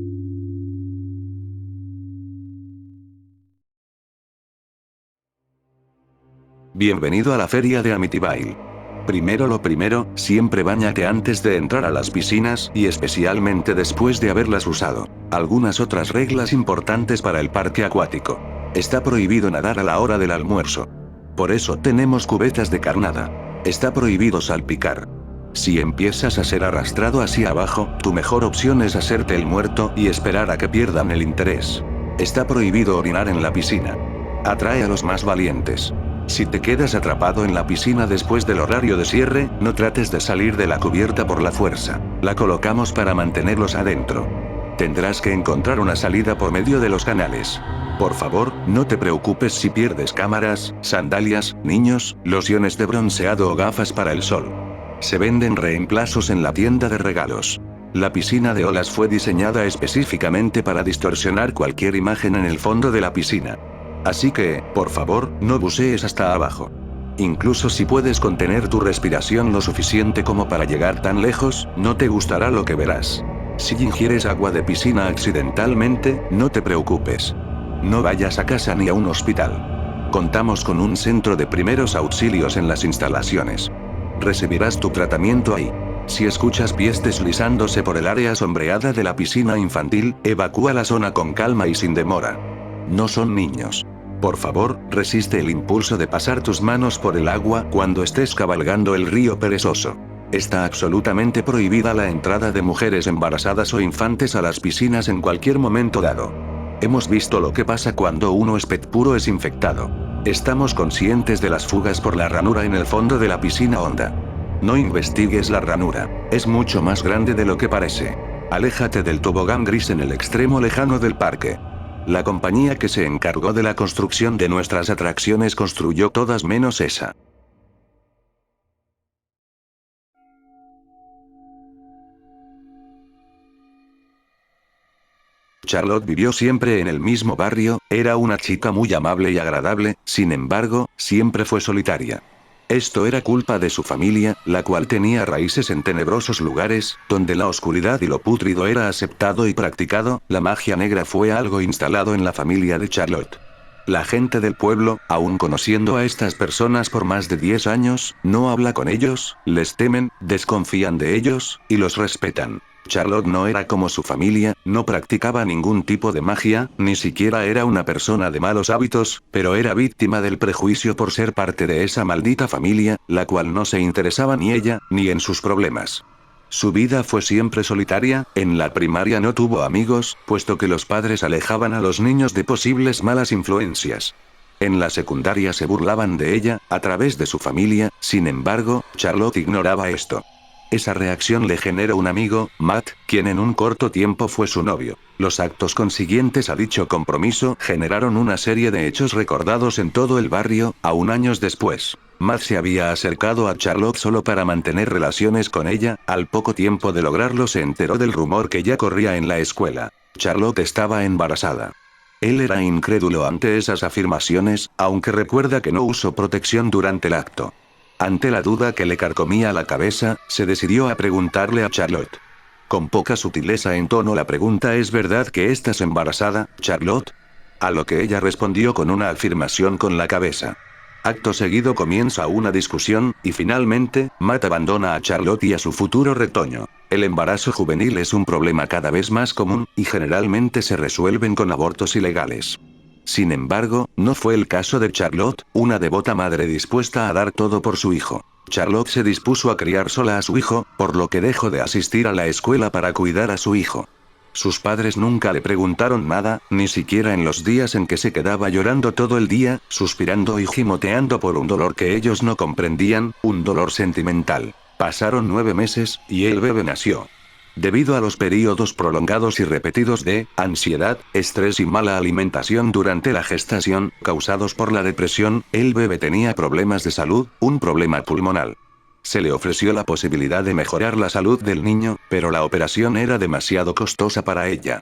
Bienvenido a la feria de Amityville. Primero lo primero, siempre báñate antes de entrar a las piscinas y especialmente después de haberlas usado. Algunas otras reglas importantes para el parque acuático. Está prohibido nadar a la hora del almuerzo. Por eso tenemos cubetas de carnada. Está prohibido salpicar. Si empiezas a ser arrastrado hacia abajo, tu mejor opción es hacerte el muerto y esperar a que pierdan el interés. Está prohibido orinar en la piscina. Atrae a los más valientes. Si te quedas atrapado en la piscina después del horario de cierre, no trates de salir de la cubierta por la fuerza. La colocamos para mantenerlos adentro. Tendrás que encontrar una salida por medio de los canales. Por favor, no te preocupes si pierdes cámaras, sandalias, niños, lociones de bronceado o gafas para el sol. Se venden reemplazos en la tienda de regalos. La piscina de olas fue diseñada específicamente para distorsionar cualquier imagen en el fondo de la piscina. Así que, por favor, no bucees hasta abajo. Incluso si puedes contener tu respiración lo suficiente como para llegar tan lejos, no te gustará lo que verás. Si ingieres agua de piscina accidentalmente, no te preocupes. No vayas a casa ni a un hospital. Contamos con un centro de primeros auxilios en las instalaciones. Recibirás tu tratamiento ahí. Si escuchas pies deslizándose por el área sombreada de la piscina infantil, evacúa la zona con calma y sin demora. No son niños. Por favor, resiste el impulso de pasar tus manos por el agua cuando estés cabalgando el río perezoso. Está absolutamente prohibida la entrada de mujeres embarazadas o infantes a las piscinas en cualquier momento dado. Hemos visto lo que pasa cuando uno es pez puro es infectado. Estamos conscientes de las fugas por la ranura en el fondo de la piscina honda. No investigues la ranura, es mucho más grande de lo que parece. Aléjate del tobogán gris en el extremo lejano del parque. La compañía que se encargó de la construcción de nuestras atracciones construyó todas menos esa. Charlotte vivió siempre en el mismo barrio, era una chica muy amable y agradable, sin embargo, siempre fue solitaria. Esto era culpa de su familia, la cual tenía raíces en tenebrosos lugares, donde la oscuridad y lo pútrido era aceptado y practicado, la magia negra fue algo instalado en la familia de Charlotte. La gente del pueblo, aún conociendo a estas personas por más de 10 años, no habla con ellos, les temen, desconfían de ellos, y los respetan. Charlotte no era como su familia, no practicaba ningún tipo de magia, ni siquiera era una persona de malos hábitos, pero era víctima del prejuicio por ser parte de esa maldita familia, la cual no se interesaba ni ella, ni en sus problemas. Su vida fue siempre solitaria, en la primaria no tuvo amigos, puesto que los padres alejaban a los niños de posibles malas influencias. En la secundaria se burlaban de ella, a través de su familia, sin embargo, Charlotte ignoraba esto. Esa reacción le generó un amigo, Matt, quien en un corto tiempo fue su novio. Los actos consiguientes a dicho compromiso generaron una serie de hechos recordados en todo el barrio, aún años después. Matt se había acercado a Charlotte solo para mantener relaciones con ella, al poco tiempo de lograrlo se enteró del rumor que ya corría en la escuela. Charlotte estaba embarazada. Él era incrédulo ante esas afirmaciones, aunque recuerda que no usó protección durante el acto. Ante la duda que le carcomía la cabeza, se decidió a preguntarle a Charlotte. Con poca sutileza entonó la pregunta: ¿es verdad que estás embarazada, Charlotte? A lo que ella respondió con una afirmación con la cabeza. Acto seguido comienza una discusión, y finalmente, Matt abandona a Charlotte y a su futuro retoño. El embarazo juvenil es un problema cada vez más común, y generalmente se resuelven con abortos ilegales. Sin embargo, no fue el caso de Charlotte, una devota madre dispuesta a dar todo por su hijo. Charlotte se dispuso a criar sola a su hijo, por lo que dejó de asistir a la escuela para cuidar a su hijo. Sus padres nunca le preguntaron nada, ni siquiera en los días en que se quedaba llorando todo el día, suspirando y gimoteando por un dolor que ellos no comprendían, un dolor sentimental. Pasaron 9 meses, y el bebé nació. Debido a los periodos prolongados y repetidos de ansiedad, estrés y mala alimentación durante la gestación, causados por la depresión, el bebé tenía problemas de salud, un problema pulmonar. Se le ofreció la posibilidad de mejorar la salud del niño, pero la operación era demasiado costosa para ella.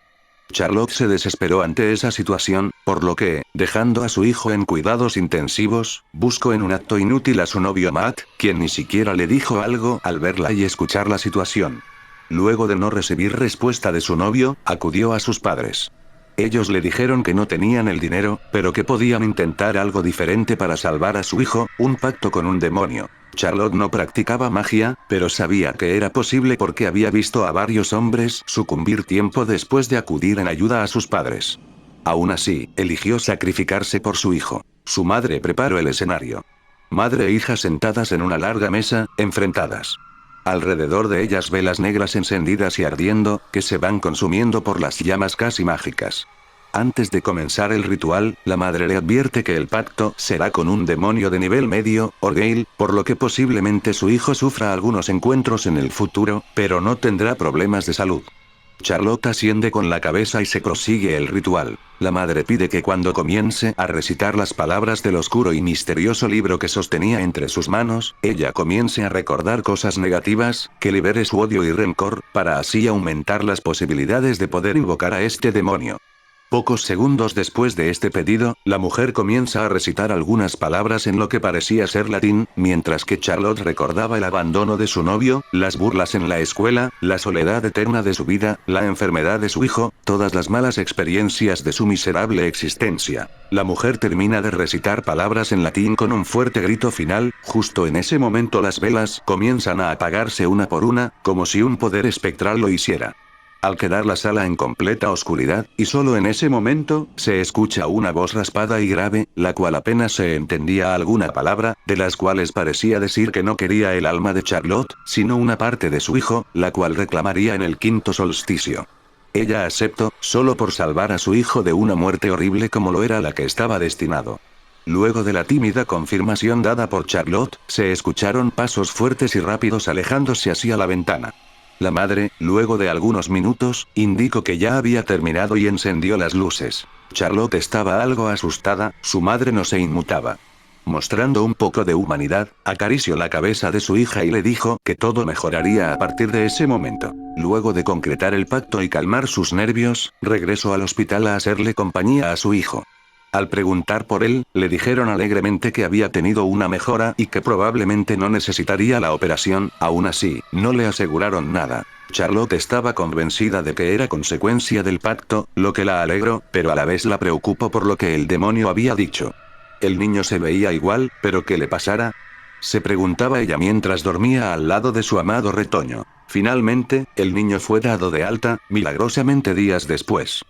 Charlotte se desesperó ante esa situación, por lo que, dejando a su hijo en cuidados intensivos, buscó en un acto inútil a su novio Matt, quien ni siquiera le dijo algo al verla y escuchar la situación. Luego de no recibir respuesta de su novio, acudió a sus padres. Ellos le dijeron que no tenían el dinero, pero que podían intentar algo diferente para salvar a su hijo, un pacto con un demonio. Charlotte no practicaba magia, pero sabía que era posible porque había visto a varios hombres sucumbir tiempo después de acudir en ayuda a sus padres. Aún así, eligió sacrificarse por su hijo. Su madre preparó el escenario. Madre e hija sentadas en una larga mesa, enfrentadas. Alrededor de ellas velas negras encendidas y ardiendo, que se van consumiendo por las llamas casi mágicas. Antes de comenzar el ritual, la madre le advierte que el pacto será con un demonio de nivel medio, Orgale, por lo que posiblemente su hijo sufra algunos encuentros en el futuro, pero no tendrá problemas de salud. Charlotte asiente con la cabeza y se prosigue el ritual. La madre pide que cuando comience a recitar las palabras del oscuro y misterioso libro que sostenía entre sus manos, ella comience a recordar cosas negativas, que libere su odio y rencor, para así aumentar las posibilidades de poder invocar a este demonio. Pocos segundos después de este pedido, la mujer comienza a recitar algunas palabras en lo que parecía ser latín, mientras que Charlotte recordaba el abandono de su novio, las burlas en la escuela, la soledad eterna de su vida, la enfermedad de su hijo, todas las malas experiencias de su miserable existencia. La mujer termina de recitar palabras en latín con un fuerte grito final, justo en ese momento las velas comienzan a apagarse una por una, como si un poder espectral lo hiciera. Al quedar la sala en completa oscuridad, y solo en ese momento, se escucha una voz raspada y grave, la cual apenas se entendía alguna palabra, de las cuales parecía decir que no quería el alma de Charlotte, sino una parte de su hijo, la cual reclamaría en el quinto solsticio. Ella aceptó, solo por salvar a su hijo de una muerte horrible como lo era la que estaba destinado. Luego de la tímida confirmación dada por Charlotte, se escucharon pasos fuertes y rápidos alejándose hacia la ventana. La madre, luego de algunos minutos, indicó que ya había terminado y encendió las luces. Charlotte estaba algo asustada, su madre no se inmutaba. Mostrando un poco de humanidad, acarició la cabeza de su hija y le dijo que todo mejoraría a partir de ese momento. Luego de concretar el pacto y calmar sus nervios, regresó al hospital a hacerle compañía a su hijo. Al preguntar por él, le dijeron alegremente que había tenido una mejora y que probablemente no necesitaría la operación, aún así, no le aseguraron nada. Charlotte estaba convencida de que era consecuencia del pacto, lo que la alegró, pero a la vez la preocupó por lo que el demonio había dicho. El niño se veía igual, pero ¿qué le pasara? Se preguntaba ella mientras dormía al lado de su amado retoño. Finalmente, el niño fue dado de alta, milagrosamente días después.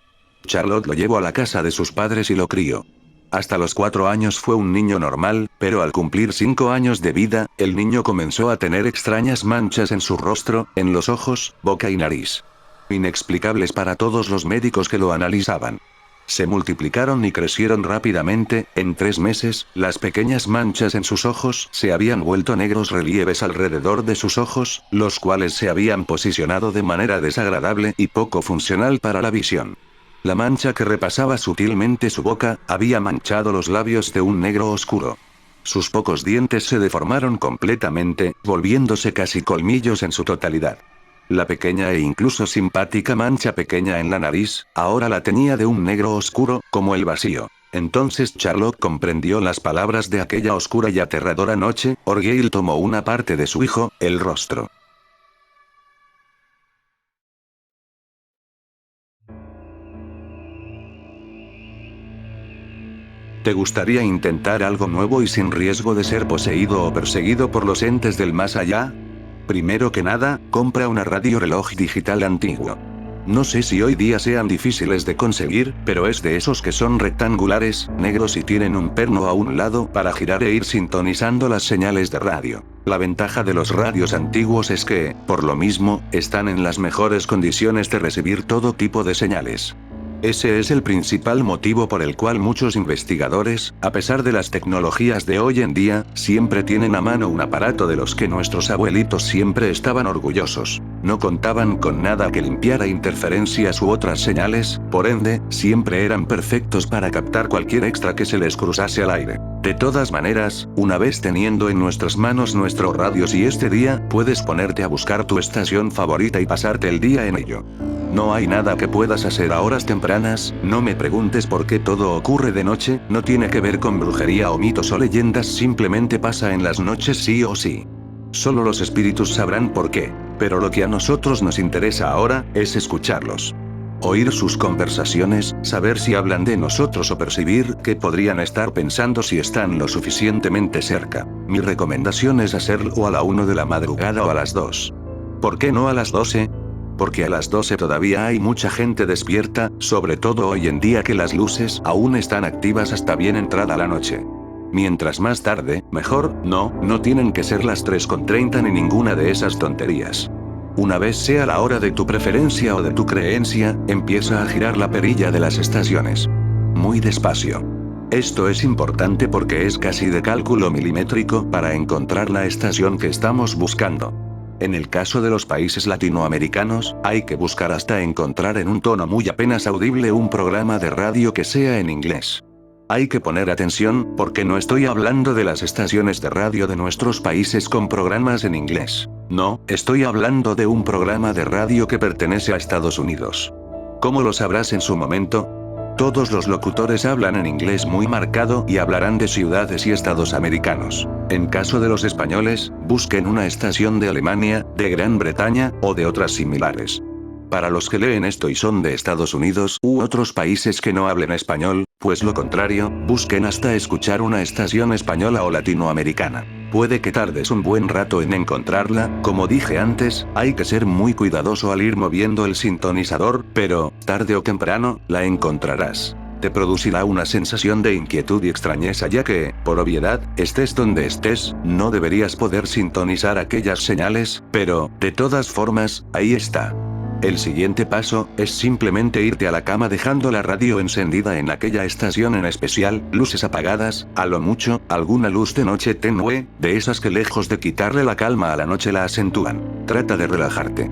Charlotte lo llevó a la casa de sus padres y lo crió. Hasta los 4 años fue un niño normal, pero al cumplir 5 años de vida, el niño comenzó a tener extrañas manchas en su rostro, en los ojos, boca y nariz. Inexplicables para todos los médicos que lo analizaban. Se multiplicaron y crecieron rápidamente, en 3 meses, las pequeñas manchas en sus ojos se habían vuelto negros relieves alrededor de sus ojos, los cuales se habían posicionado de manera desagradable y poco funcional para la visión. La mancha que repasaba sutilmente su boca, había manchado los labios de un negro oscuro. Sus pocos dientes se deformaron completamente, volviéndose casi colmillos en su totalidad. La pequeña e incluso simpática mancha pequeña en la nariz, ahora la tenía de un negro oscuro, como el vacío. Entonces Charlotte comprendió las palabras de aquella oscura y aterradora noche. Orgale tomó una parte de su hijo, el rostro. ¿Te gustaría intentar algo nuevo y sin riesgo de ser poseído o perseguido por los entes del más allá? Primero que nada, compra una radio reloj digital antiguo. No sé si hoy día sean difíciles de conseguir, pero es de esos que son rectangulares, negros y tienen un perno a un lado para girar e ir sintonizando las señales de radio. La ventaja de los radios antiguos es que, por lo mismo, están en las mejores condiciones de recibir todo tipo de señales. Ese es el principal motivo por el cual muchos investigadores, a pesar de las tecnologías de hoy en día, siempre tienen a mano un aparato de los que nuestros abuelitos siempre estaban orgullosos. No contaban con nada que limpiara interferencias u otras señales, por ende, siempre eran perfectos para captar cualquier extra que se les cruzase al aire. De todas maneras, una vez teniendo en nuestras manos nuestros radios y este día, puedes ponerte a buscar tu estación favorita y pasarte el día en ello. No hay nada que puedas hacer a horas tempranas, no me preguntes por qué todo ocurre de noche, no tiene que ver con brujería o mitos o leyendas, simplemente pasa en las noches sí o sí. Solo los espíritus sabrán por qué, pero lo que a nosotros nos interesa ahora, es escucharlos. Oír sus conversaciones, saber si hablan de nosotros o percibir qué podrían estar pensando si están lo suficientemente cerca. Mi recomendación es hacerlo a la 1 de la madrugada o a las 2. ¿Por qué no a las 12? Porque a las 12 todavía hay mucha gente despierta, sobre todo hoy en día que las luces aún están activas hasta bien entrada la noche. Mientras más tarde, mejor, no tienen que ser las 3:30 ni ninguna de esas tonterías. Una vez sea la hora de tu preferencia o de tu creencia, empieza a girar la perilla de las estaciones. Muy despacio. Esto es importante porque es casi de cálculo milimétrico para encontrar la estación que estamos buscando. En el caso de los países latinoamericanos, hay que buscar hasta encontrar en un tono muy apenas audible un programa de radio que sea en inglés. Hay que poner atención, porque no estoy hablando de las estaciones de radio de nuestros países con programas en inglés. No, estoy hablando de un programa de radio que pertenece a Estados Unidos. ¿Cómo lo sabrás en su momento? Todos los locutores hablan en inglés muy marcado y hablarán de ciudades y estados americanos. En caso de los españoles, busquen una estación de Alemania, de Gran Bretaña, o de otras similares. Para los que leen esto y son de Estados Unidos u otros países que no hablen español, pues lo contrario, busquen hasta escuchar una estación española o latinoamericana. Puede que tardes un buen rato en encontrarla, como dije antes, hay que ser muy cuidadoso al ir moviendo el sintonizador, pero, tarde o temprano, la encontrarás. Te producirá una sensación de inquietud y extrañeza ya que, por obviedad, estés donde estés, no deberías poder sintonizar aquellas señales, pero, de todas formas, ahí está. El siguiente paso, es simplemente irte a la cama dejando la radio encendida en aquella estación en especial, luces apagadas, a lo mucho, alguna luz de noche tenue, de esas que lejos de quitarle la calma a la noche la acentúan. Trata de relajarte.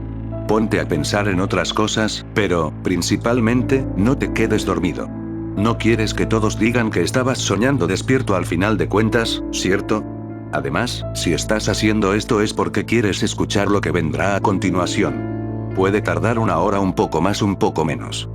Ponte a pensar en otras cosas, pero, principalmente, no te quedes dormido. No quieres que todos digan que estabas soñando despierto al final de cuentas, ¿cierto? Además, si estás haciendo esto es porque quieres escuchar lo que vendrá a continuación. Puede tardar una hora, un poco más, un poco menos.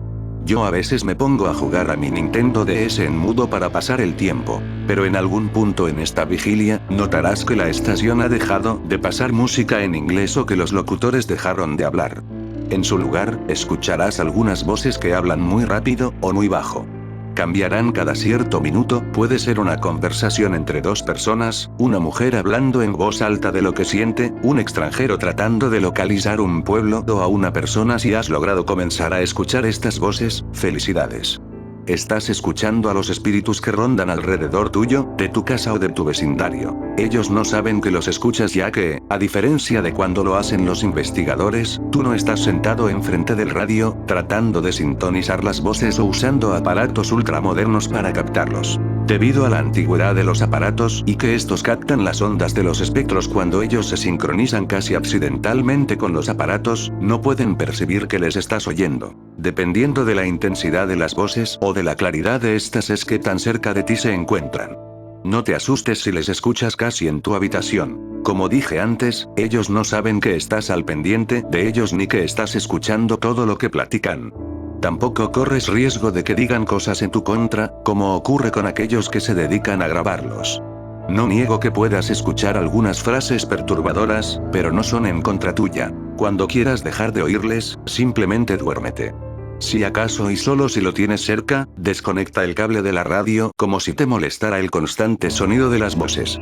Yo a veces me pongo a jugar a mi Nintendo DS en mudo para pasar el tiempo, pero en algún punto en esta vigilia, notarás que la estación ha dejado de pasar música en inglés o que los locutores dejaron de hablar. En su lugar, escucharás algunas voces que hablan muy rápido o muy bajo. Cambiarán cada cierto minuto, puede ser una conversación entre dos personas, una mujer hablando en voz alta de lo que siente, un extranjero tratando de localizar un pueblo o a una persona. Si has logrado comenzar a escuchar estas voces, felicidades. Estás escuchando a los espíritus que rondan alrededor tuyo, de tu casa o de tu vecindario. Ellos no saben que los escuchas ya que, a diferencia de cuando lo hacen los investigadores, tú no estás sentado enfrente del radio, tratando de sintonizar las voces o usando aparatos ultramodernos para captarlos. Debido a la antigüedad de los aparatos y que estos captan las ondas de los espectros cuando ellos se sincronizan casi accidentalmente con los aparatos, no pueden percibir que les estás oyendo. Dependiendo de la intensidad de las voces o de la claridad de estas es que tan cerca de ti se encuentran. No te asustes si les escuchas casi en tu habitación. Como dije antes, ellos no saben que estás al pendiente de ellos ni que estás escuchando todo lo que platican. Tampoco corres riesgo de que digan cosas en tu contra, como ocurre con aquellos que se dedican a grabarlos. No niego que puedas escuchar algunas frases perturbadoras, pero no son en contra tuya. Cuando quieras dejar de oírles, simplemente duérmete. Si acaso y solo si lo tienes cerca, desconecta el cable de la radio como si te molestara el constante sonido de las voces.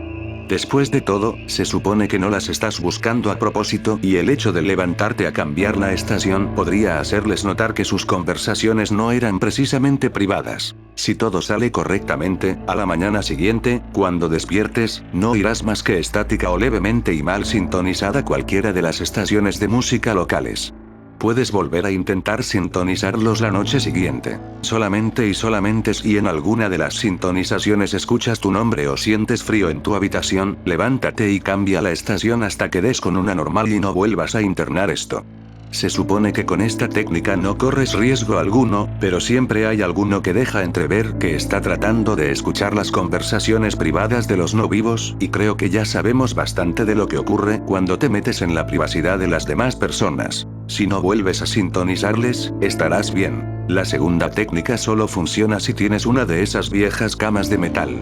Después de todo, se supone que no las estás buscando a propósito y el hecho de levantarte a cambiar la estación podría hacerles notar que sus conversaciones no eran precisamente privadas. Si todo sale correctamente, a la mañana siguiente, cuando despiertes, no oirás más que estática o levemente y mal sintonizada cualquiera de las estaciones de música locales. Puedes volver a intentar sintonizarlos la noche siguiente. Solamente y solamente si en alguna de las sintonizaciones escuchas tu nombre o sientes frío en tu habitación, levántate y cambia la estación hasta que des con una normal y no vuelvas a internar esto. Se supone que con esta técnica no corres riesgo alguno, pero siempre hay alguno que deja entrever que está tratando de escuchar las conversaciones privadas de los no vivos, y creo que ya sabemos bastante de lo que ocurre cuando te metes en la privacidad de las demás personas. Si no vuelves a sintonizarles, estarás bien. La segunda técnica solo funciona si tienes una de esas viejas camas de metal.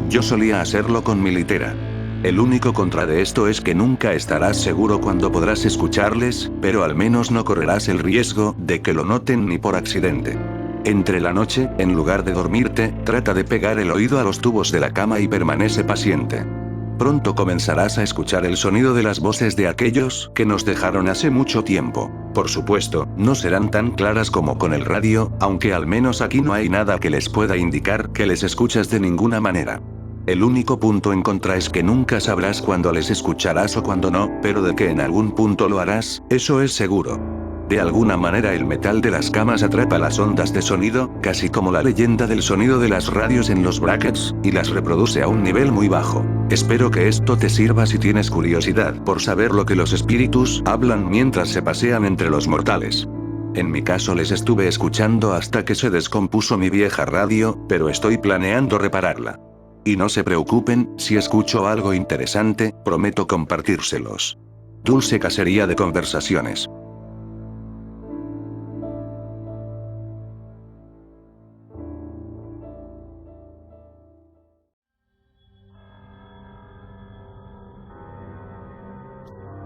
Yo solía hacerlo con mi litera. El único contra de esto es que nunca estarás seguro cuando podrás escucharles, pero al menos no correrás el riesgo de que lo noten ni por accidente. Entre la noche, en lugar de dormirte, trata de pegar el oído a los tubos de la cama y permanece paciente. Pronto comenzarás a escuchar el sonido de las voces de aquellos que nos dejaron hace mucho tiempo. Por supuesto, no serán tan claras como con el radio, aunque al menos aquí no hay nada que les pueda indicar que les escuchas de ninguna manera. El único punto en contra es que nunca sabrás cuándo les escucharás o cuándo no, pero de que en algún punto lo harás, eso es seguro. De alguna manera el metal de las camas atrapa las ondas de sonido, casi como la leyenda del sonido de las radios en los brackets, y las reproduce a un nivel muy bajo. Espero que esto te sirva si tienes curiosidad por saber lo que los espíritus hablan mientras se pasean entre los mortales. En mi caso les estuve escuchando hasta que se descompuso mi vieja radio, pero estoy planeando repararla. Y no se preocupen, si escucho algo interesante, prometo compartírselos. Dulce cacería de conversaciones.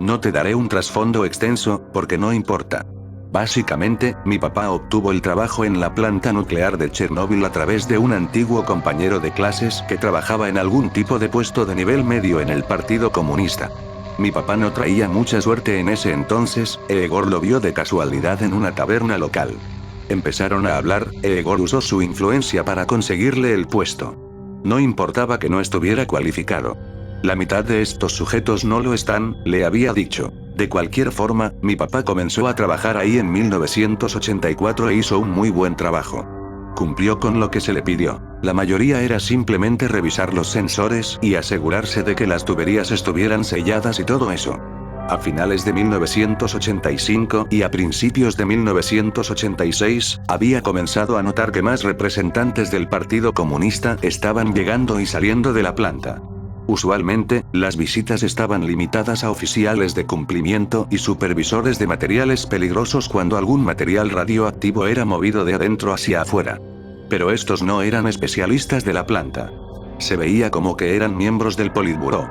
No te daré un trasfondo extenso, porque no importa. Básicamente, mi papá obtuvo el trabajo en la planta nuclear de Chernóbil a través de un antiguo compañero de clases que trabajaba en algún tipo de puesto de nivel medio en el Partido Comunista. Mi papá no traía mucha suerte en ese entonces, Egor lo vio de casualidad en una taberna local. Empezaron a hablar, Egor usó su influencia para conseguirle el puesto. No importaba que no estuviera cualificado. La mitad de estos sujetos no lo están, le había dicho. De cualquier forma, mi papá comenzó a trabajar ahí en 1984 e hizo un muy buen trabajo. Cumplió con lo que se le pidió. La mayoría era simplemente revisar los sensores y asegurarse de que las tuberías estuvieran selladas y todo eso. A finales de 1985 y a principios de 1986, había comenzado a notar que más representantes del Partido Comunista estaban llegando y saliendo de la planta. Usualmente, las visitas estaban limitadas a oficiales de cumplimiento y supervisores de materiales peligrosos cuando algún material radioactivo era movido de adentro hacia afuera. Pero estos no eran especialistas de la planta. Se veía como que eran miembros del Politburó.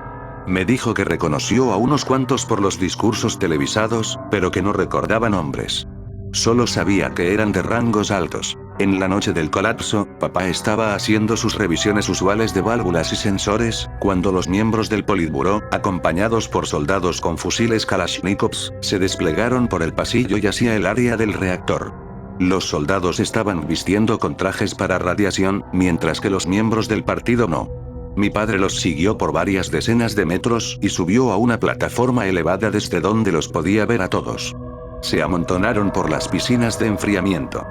Me dijo que reconoció a unos cuantos por los discursos televisados, pero que no recordaba nombres. Solo sabía que eran de rangos altos. En la noche del colapso, papá estaba haciendo sus revisiones usuales de válvulas y sensores, cuando los miembros del Politburó, acompañados por soldados con fusiles Kalashnikovs, se desplegaron por el pasillo y hacia el área del reactor. Los soldados estaban vistiendo con trajes para radiación, mientras que los miembros del partido no. Mi padre los siguió por varias decenas de metros y subió a una plataforma elevada desde donde los podía ver a todos. Se amontonaron por las piscinas de enfriamiento.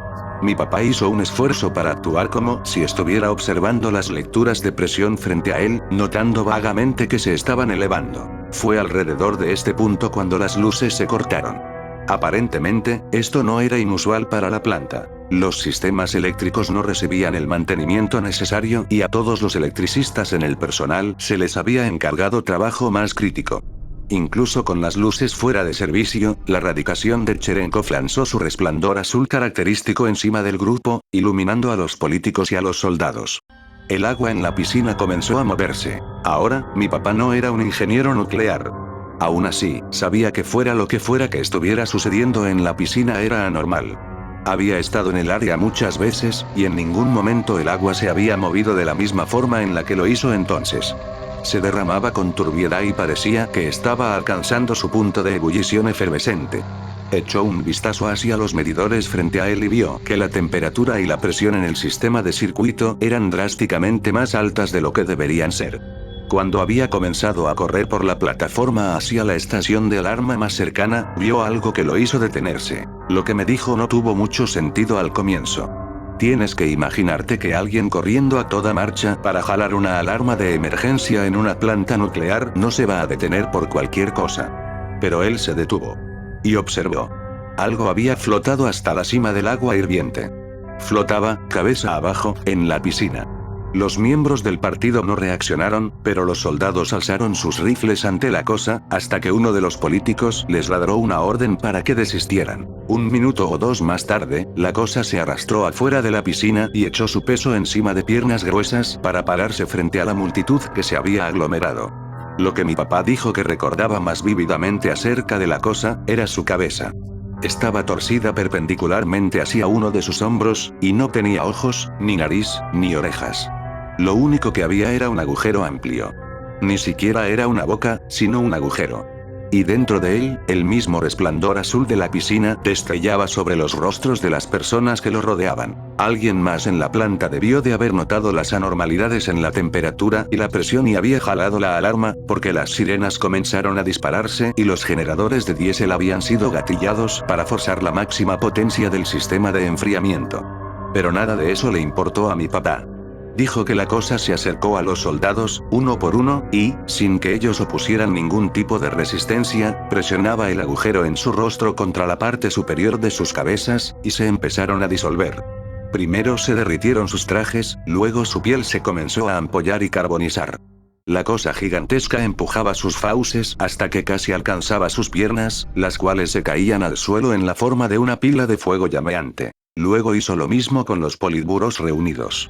Mi papá hizo un esfuerzo para actuar como si estuviera observando las lecturas de presión frente a él, notando vagamente que se estaban elevando. Fue alrededor de este punto cuando las luces se cortaron. Aparentemente, esto no era inusual para la planta. Los sistemas eléctricos no recibían el mantenimiento necesario y a todos los electricistas en el personal se les había encargado trabajo más crítico. Incluso con las luces fuera de servicio, la radiación de Cherenkov lanzó su resplandor azul característico encima del grupo, iluminando a los políticos y a los soldados. El agua en la piscina comenzó a moverse. Ahora, mi papá no era un ingeniero nuclear. Aún así, sabía que fuera lo que fuera que estuviera sucediendo en la piscina era anormal. Había estado en el área muchas veces, y en ningún momento el agua se había movido de la misma forma en la que lo hizo entonces. Se derramaba con turbiedad y parecía que estaba alcanzando su punto de ebullición efervescente. Echó un vistazo hacia los medidores frente a él y vio que la temperatura y la presión en el sistema de circuito eran drásticamente más altas de lo que deberían ser. Cuando había comenzado a correr por la plataforma hacia la estación de alarma más cercana, vio algo que lo hizo detenerse. Lo que me dijo no tuvo mucho sentido al comienzo. Tienes que imaginarte que alguien corriendo a toda marcha para jalar una alarma de emergencia en una planta nuclear no se va a detener por cualquier cosa. Pero él se detuvo. Y observó. Algo había flotado hasta la cima del agua hirviente. Flotaba, cabeza abajo, en la piscina. Los miembros del partido no reaccionaron, pero los soldados alzaron sus rifles ante la cosa, hasta que uno de los políticos les ladró una orden para que desistieran. Un minuto o dos más tarde, la cosa se arrastró afuera de la piscina y echó su peso encima de piernas gruesas para pararse frente a la multitud que se había aglomerado. Lo que mi papá dijo que recordaba más vívidamente acerca de la cosa, era su cabeza. Estaba torcida perpendicularmente hacia uno de sus hombros, y no tenía ojos, ni nariz, ni orejas. Lo único que había era un agujero amplio. Ni siquiera era una boca, sino un agujero. Y dentro de él, el mismo resplandor azul de la piscina destellaba sobre los rostros de las personas que lo rodeaban. Alguien más en la planta debió de haber notado las anormalidades en la temperatura y la presión y había jalado la alarma, porque las sirenas comenzaron a dispararse y los generadores de diésel habían sido gatillados para forzar la máxima potencia del sistema de enfriamiento. Pero nada de eso le importó a mi papá. Dijo que la cosa se acercó a los soldados, uno por uno, y, sin que ellos opusieran ningún tipo de resistencia, presionaba el agujero en su rostro contra la parte superior de sus cabezas, y se empezaron a disolver. Primero se derritieron sus trajes, luego su piel se comenzó a ampollar y carbonizar. La cosa gigantesca empujaba sus fauces hasta que casi alcanzaba sus piernas, las cuales se caían al suelo en la forma de una pila de fuego llameante. Luego hizo lo mismo con los politburos reunidos.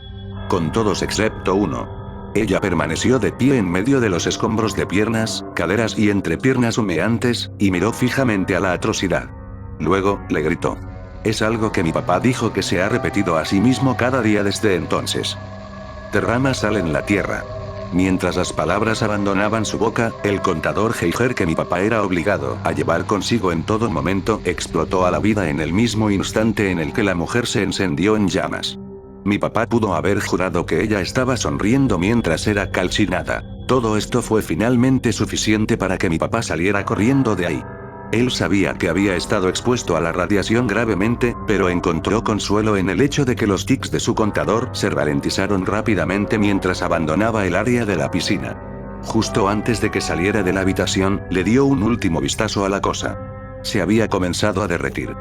Con todos excepto uno. Ella permaneció de pie en medio de los escombros de piernas, caderas y entrepiernas humeantes, y miró fijamente a la atrocidad. Luego, le gritó. Es algo que mi papá dijo que se ha repetido a sí mismo cada día desde entonces. Derrama sal en la tierra. Mientras las palabras abandonaban su boca, el contador Geiger que mi papá era obligado a llevar consigo en todo momento explotó a la vida en el mismo instante en el que la mujer se encendió en llamas. Mi papá pudo haber jurado que ella estaba sonriendo mientras era calcinada. Todo esto fue finalmente suficiente para que mi papá saliera corriendo de ahí. Él sabía que había estado expuesto a la radiación gravemente, pero encontró consuelo en el hecho de que los tics de su contador se ralentizaron rápidamente mientras abandonaba el área de la piscina. Justo antes de que saliera de la habitación, le dio un último vistazo a la cosa. Se había comenzado a derretir.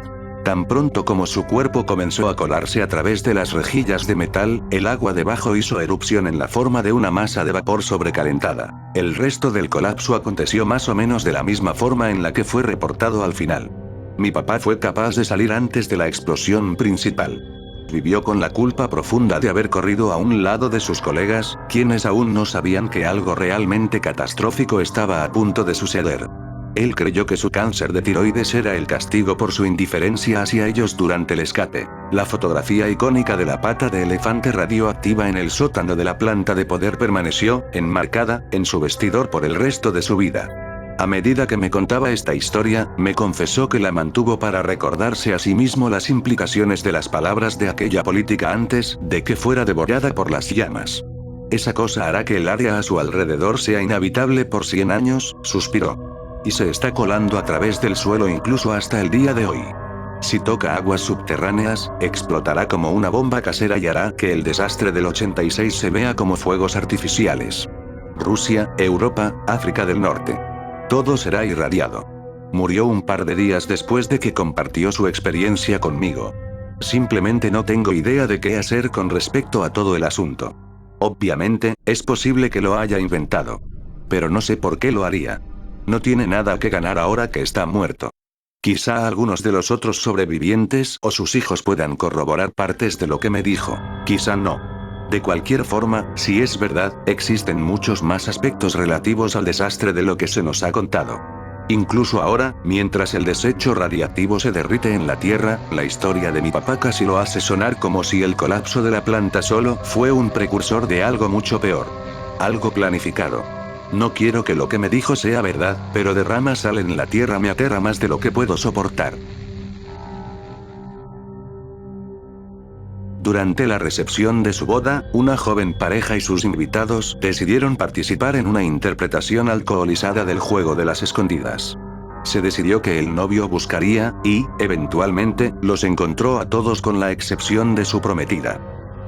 Tan pronto como su cuerpo comenzó a colarse a través de las rejillas de metal, el agua debajo hizo erupción en la forma de una masa de vapor sobrecalentada. El resto del colapso aconteció más o menos de la misma forma en la que fue reportado al final. Mi papá fue capaz de salir antes de la explosión principal. Vivió con la culpa profunda de haber corrido a un lado de sus colegas, quienes aún no sabían que algo realmente catastrófico estaba a punto de suceder. Él creyó que su cáncer de tiroides era el castigo por su indiferencia hacia ellos durante el escape. La fotografía icónica de la pata de elefante radioactiva en el sótano de la planta de poder permaneció, enmarcada, en su vestidor por el resto de su vida. A medida que me contaba esta historia, me confesó que la mantuvo para recordarse a sí mismo las implicaciones de las palabras de aquella política antes de que fuera devorada por las llamas. Esa cosa hará que el área a su alrededor sea inhabitable por 100 años, suspiró. Y se está colando a través del suelo incluso hasta el día de hoy. Si toca aguas subterráneas, explotará como una bomba casera y hará que el desastre del 86 se vea como fuegos artificiales. Rusia, Europa, África del Norte. Todo será irradiado. Murió un par de días después de que compartió su experiencia conmigo. Simplemente no tengo idea de qué hacer con respecto a todo el asunto. Obviamente, es posible que lo haya inventado. Pero no sé por qué lo haría. No tiene nada que ganar ahora que está muerto. Quizá algunos de los otros sobrevivientes o sus hijos puedan corroborar partes de lo que me dijo. Quizá no. De cualquier forma, si es verdad, existen muchos más aspectos relativos al desastre de lo que se nos ha contado. Incluso ahora, mientras el desecho radiactivo se derrite en la Tierra, la historia de mi papá casi lo hace sonar como si el colapso de la planta solo fue un precursor de algo mucho peor. Algo planificado. No quiero que lo que me dijo sea verdad, pero derrama sal en la tierra me aterra más de lo que puedo soportar. Durante la recepción de su boda, una joven pareja y sus invitados decidieron participar en una interpretación alcoholizada del juego de las escondidas. Se decidió que el novio buscaría, y, eventualmente, los encontró a todos con la excepción de su prometida.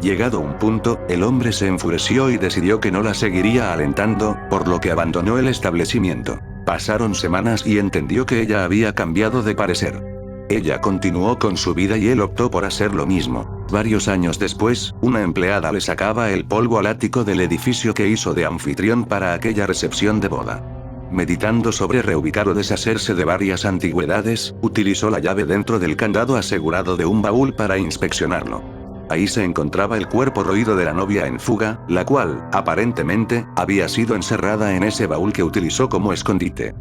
Llegado un punto, el hombre se enfureció y decidió que no la seguiría alentando, por lo que abandonó el establecimiento. Pasaron semanas y entendió que ella había cambiado de parecer. Ella continuó con su vida y él optó por hacer lo mismo. Varios años después, una empleada le sacaba el polvo al ático del edificio que hizo de anfitrión para aquella recepción de boda. Meditando sobre reubicar o deshacerse de varias antigüedades, utilizó la llave dentro del candado asegurado de un baúl para inspeccionarlo. Ahí se encontraba el cuerpo roído de la novia en fuga, la cual, aparentemente, había sido encerrada en ese baúl que utilizó como escondite.